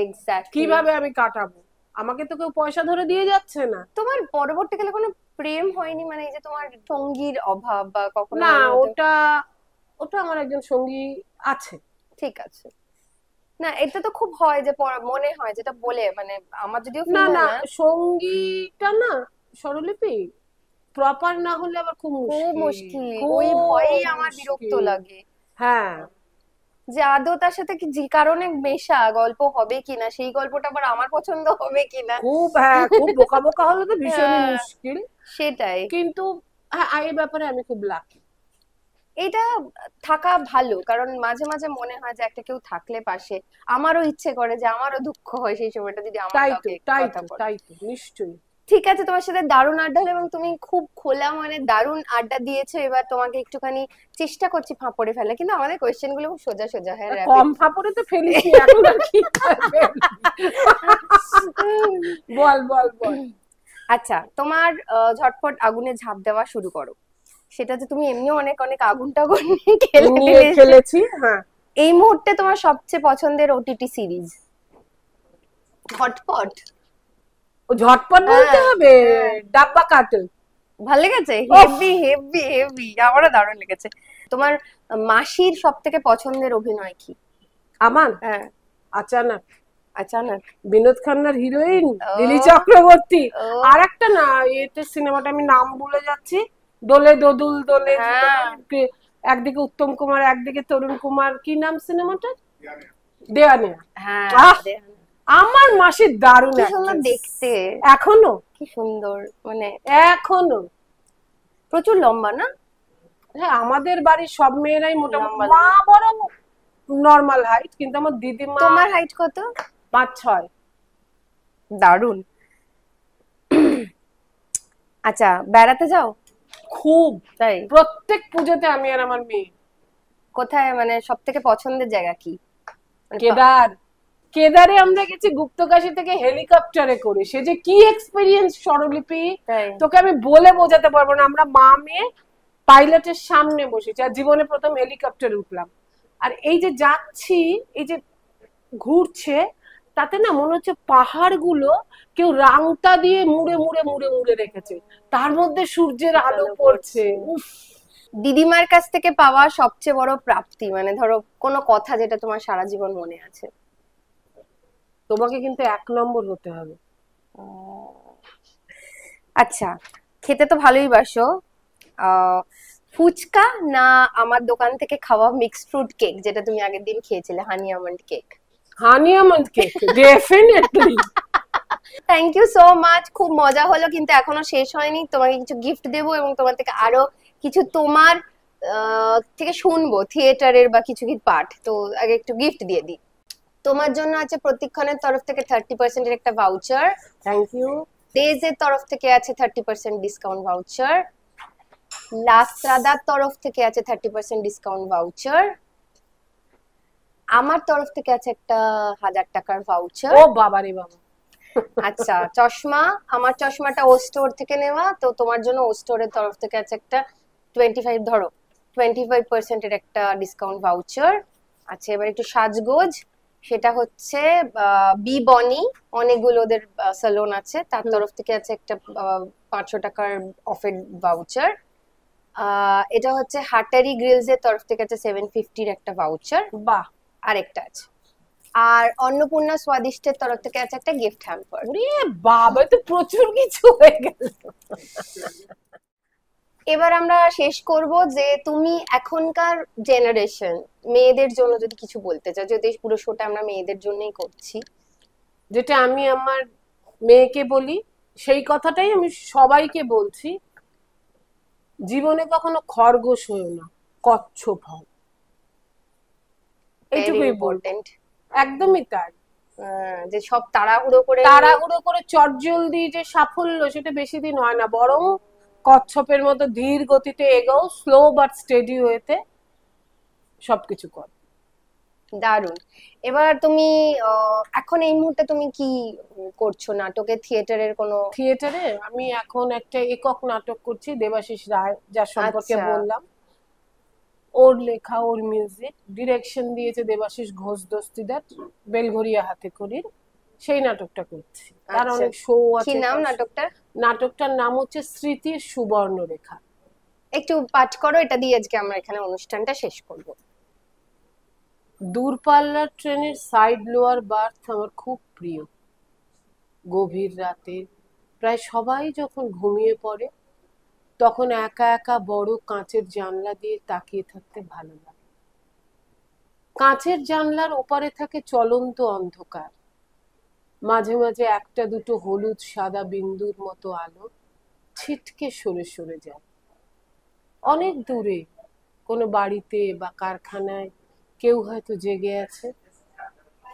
এক্স্যাক্টলি কিভাবে আমি কাটাবো। আমাকে তো কেউ পয়সা ধরে দিয়ে যাচ্ছে না। তোমার পরবর্তীকালে কোনো প্রেম হয়নি? মানে এই যে তোমার সঙ্গীর অভাব বা কখনো? না, ওটা আমার একজন সঙ্গী আছে। ঠিক আছে। না, এটা তো খুব হয় যে মনে হয় যেটা বলে, মানে আমার যদিও না না, সঙ্গীটা না স্বরলিপি প্রপার না হলে আবার খুব মুশকিল। ওই ভয়েই আমার বিরক্ত লাগে। হ্যাঁ, যে আদৌ তার সাথে কি যে কারণে মেশা গল্প হবে কিনা, সেই গল্পটা আবার আমার পছন্দ হবে কিনা। খুব বোকা বোকা হলে তো ভীষণই মুশকিল। সেটাই। কিন্তু এই ব্যাপারে আমি খুব লাকি। এটা থাকা ভালো, কারণ মাঝে মাঝে মনে হয় যে একটা কেউ থাকলে পাশে, আমারও ইচ্ছে করে যে আমারও দুঃখ হয় সেই সময়টা যদি আমার তাই তো নিশ্চয়ই। ঠিক আছে, তোমার সাথে দারুণ আড্ডা হলো এবং তুমি খুব খোলা মানে দারুণ আড্ডা দিয়েছো। এবার তোমাকে একটুখানি চেষ্টা করছি ফাঁপড়ে ফেলা, কিন্তু আমাদের কোয়েশ্চেন গুলো খুব সোজা সোজা। হ্যাঁ, কম ফাপড়ে তো ফেলিস এখন আর কি করবে? বল বল বল। আচ্ছা, তোমার ঝটপট আগুনে ঝাঁপ দেওয়া শুরু করো। সেটা যে তুমি এমনিও অনেক অনেক আগুন টাগুন নিয়ে খেলেছি। হ্যাঁ, এই মুহূর্তে তোমার সবচেয়ে পছন্দের ওটিটি সিরিজ? ঝটপট। ও ঝটপট বলতে হবে। ডাব্বা কাটল। ভালো লেগেছে? হেভি হেভি হেভি, আমারও দারুণ লেগেছে। তোমার মাসির সব থেকে পছন্দের অভিনয় কি? আমার হ্যাঁ, আচানক। আচানক। বিনোদ খান্নার হিরোইন ও। লিলি চক্রবর্তী। ও। আর একটা না, এতে সিনেমাটা আমি নাম ভুলে যাচ্ছি, দোলে দোদুল দোলে হ্যাঁ। একদিকে উত্তম কুমার একদিকে তরুণ কুমার, কি নাম সিনেমাটা? দেয়া নেয়া। হ্যাঁ, আহ! আমার মাসি দারুণ কি সুন্দর actress। দেখতে, এখনো কি সুন্দর, মানে এখনো প্রচুর লম্বা না? হ্যাঁ, আমাদের বাড়ির সব মেয়েরাই মোটামুটি, লম্বা। মা বরং নর্মাল হাইট, কিন্তু আমার দিদিমা তোমার হাইট কত? 5'6". দারুণ। আচ্ছা, বেড়াতে যাও? খুব, তাই? প্রত্যেক পুজোতে আমি আর আমার মেয়ে। কোথায়, মানে সব থেকে পছন্দের জায়গা কি? মানে কেদার। কেদারে আমরা গেছি গুপ্তকাশী থেকে হেলিকপ্টারে করে, সে যে কি এক্সপেরিয়েন্স স্বরলিপি, তাই? তোকে আমি বলে বোঝাতে পারবো না। আমরা মা মেয়ে পাইলটের সামনে বসেছি, আর জীবনে প্রথম হেলিকপ্টারে উঠলাম। আর এই যে যাচ্ছি, এই যে ঘুরছে, তাতে না মনে হচ্ছে পাহাড়গুলো কেউ রাংতা দিয়ে মুড়ে মুড়ে মুড়ে মুড়ে রেখেছে, তার মধ্যে সূর্যের আলো পড়ছে। উফ, দিদিমার কাছ থেকে পাওয়া সবচেয়ে বড় প্রাপ্তি, মানে ধরো কোনো কথা যেটা তোমার সারা জীবন মনে আছে? তোমাকে কিন্তু 1 নম্বর হতে হবে। আচ্ছা, খেতে তো ভালোই বাসো। ফুচকা না আমার দোকান থেকে খাওয়া মিক্সড ফ্রুট কেক, যেটা তুমি আগের দিন খেয়েছিলে, honey almond cake? Honey almond cake, definitely. Thank you so much, খুব মজা হলো, কিন্তু এখনো শেষ হয়নি। তোমাকে কিছু গিফট দেবো এবং তোমার থেকে আরো কিছু তোমার থেকে শুনবো থিয়েটারের বা কিছু কি পার্ট। তো আগে একটু গিফট দিয়ে দিই। তোমার জন্য আছে প্রতিক্ষণের তরফ থেকে 30% এর একটা ভাউচার। Thank you. ডেজের তরফ থেকে আছে 30% ডিসকাউন্ট ভাউচার। লাস্ট্রাদার তরফ থেকে আছে 30% ডিসকাউন্ট ভাউচার। আমার তরফ থেকে আছে একটা 1000 টাকার ভাউচার। ও বাবা রে বাবা। আচ্ছা, চশমা, আমার চশমাটা ও স্টোর থেকে নেওয়া, তো তোমার জন্য ও স্টোরের তরফ থেকে আছে একটা 25% এর একটা ডিসকাউন্ট ভাউচার। আচ্ছা, এবার একটু সাজগোজ, সেটা হচ্ছে বি বনি, অনেকগুলো ওদের স্যালন আছে, তার তরফ থেকে আছে একটা 500 টাকার অফের ভাউচার। এটা হচ্ছে হাটারি গ্রিলস এর তরফ থেকে আছে 750 এর একটা ভাউচার। বাহ। আরেকটা আছে, আর অন্নপূর্ণা স্বাদিষ্টের তরফ থেকে আছে একটা গিফট হ্যাম্পার। ওরে বাবা, তো প্রচুর কিছু হয়ে গেল। এবার আমরা শেষ করব যে তুমি এখনকার জেনারেশন মেয়েদের জন্য যদি কিছু বলতে চাও, যদি পুরো শোটা আমরা মেয়েদের জন্যই করছি। যেটা আমি আমার মেয়েকে বলি, সেই কথাটাই আমি সবাইকে বলছি, জীবনে কখনো খরগোশ হয়েও না, কচ্ছপ হও। এইটুকুই বলবো। একদমই তাই। যে সব তাড়াহুড়ো করে চটজলদি যে সাফল্য, সেটা বেশি দিন হয় না, বরং কচ্ছপের মতো ধীর গতিতে এগোও, স্লো বাট স্টেডি ওয়েতে সবকিছু কর। দারুণ। এবার তুমি এখন এই মুহূর্তে তুমি কি করছো? নাটকে, থিয়েটারের কোনো? থিয়েটারে আমি এখন একটা একক নাটক করছি, দেবাশিস রায়, যার সম্পর্কে বললাম। ওর লেখা, ওর মিউজিক, ডিরেকশন দিয়েছে দেবাশিস ঘোষ দস্তিদার, বেলঘরিয়া হাতে করির। সেই নাটকটা করছি। তার অনেক শো আছে। কি নাম নাটকটার? নাটকটার নাম হচ্ছে স্মৃতির সুবর্ণ রেখা। একটু পাঠ করো, এটা দিয়ে আজকে আমরা এখানে অনুষ্ঠানটা শেষ করব। দূরপাল্লার ট্রেনের সাইড লোয়ার বার্থ আমার খুব প্রিয়। গভীর রাতে প্রায় সবাই যখন ঘুমিয়ে পড়ে, তখন একা একা বড় কাঁচের জানলা দিয়ে তাকিয়ে থাকতে ভালো লাগে। কাঁচের জানলার ওপারে থাকে চলন্ত অন্ধকার, মাঝে মাঝে একটা দুটো হলুদ সাদা বিন্দুর মতো আলো ছিটকে সরে সরে যায়। অনেক দূরে কোনো বাড়িতে বা কারখানায় কেউ হয়তো জেগে আছে,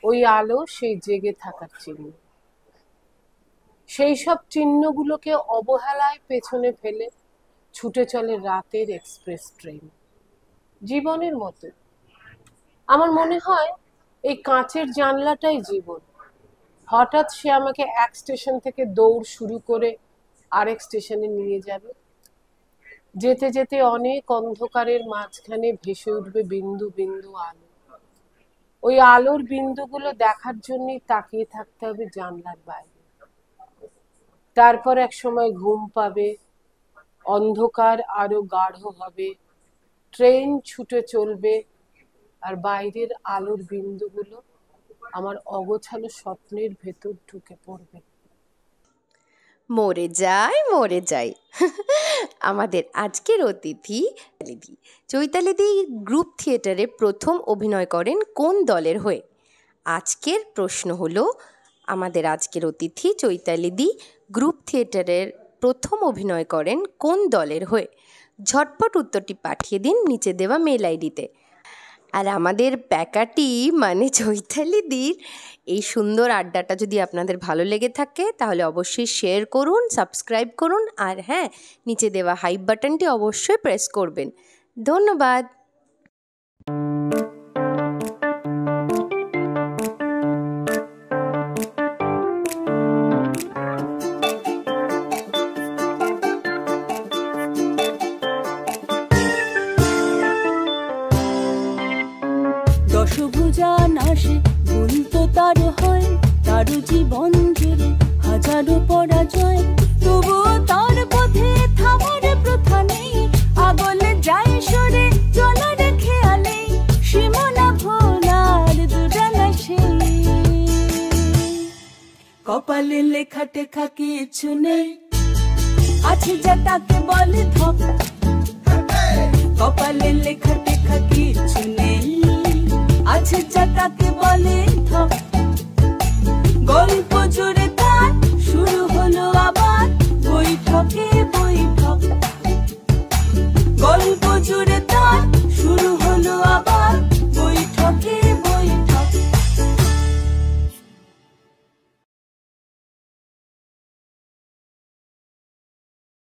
ওই আলো সেই জেগে থাকার চিহ্ন। সেই সব চিহ্নগুলোকে অবহেলায় পেছনে ফেলে ছুটে চলে রাতের এক্সপ্রেস ট্রেন। জীবনের মতো আমার মনে হয় এই কাঁচের জানলাটাই জীবন। হঠাৎ সে আমাকে এক স্টেশন থেকে দৌড় শুরু করে আরেক স্টেশনে নিয়ে যাবে। যেতে যেতে অনেক অন্ধকারের মাঝখানে ভেসে উঠবে বিন্দু বিন্দু আলো। ওই আলোর বিন্দুগুলো দেখার জন্যই তাকিয়ে থাকতে হবে জানলার বাইরে। তারপর এক সময় ঘুম পাবে, অন্ধকার আরো গাঢ় হবে, ট্রেন ছুটে চলবে, আর বাইরের আলোর বিন্দুগুলো আমার অগোছালো স্বপ্নের ভেতর ঢুকে পড়বে। মরে যাই আমাদের আজকের অতিথি চৈতালি দি গ্রুপ থিয়েটারে প্রথম অভিনয় করেন কোন দলের হয়ে? আজকের প্রশ্ন হলো, আমাদের আজকের অতিথি চৈতালি দি গ্রুপ থিয়েটারের প্রথম অভিনয় করেন কোন দলের হয়ে? ঝটপট উত্তরটি পাঠিয়ে দিন নিচে দেওয়া মেল আইডিতে। আর আমাদের প্যাকাটি মানে চৈতালি দির এই সুন্দর আড্ডাটা যদি আপনাদের ভালো লেগে থাকে তাহলে অবশ্যই শেয়ার করুন, সাবস্ক্রাইব করুন, আর হ্যাঁ, নিচে দেওয়া হাইপ বাটনটি অবশ্যই প্রেস করবেন। ধন্যবাদ। দশভুজা নাশে ভুল তো তার হয়, তার জীবন জুড়ে হাজারো পরাজয়, তবুও তার পথে থামার প্রথা নেই, আগলে যায় সরে চলার খেয়ালে, সীমানা ভোলার দুরানা সেই। কপালে লেখা টেখা কিছু নেই, আছে যা তাকে বলে ধক। কপালে লেখা টেখা কিছু নেই, আছে যা তাকে বলে ধক। গল্প জুড়ে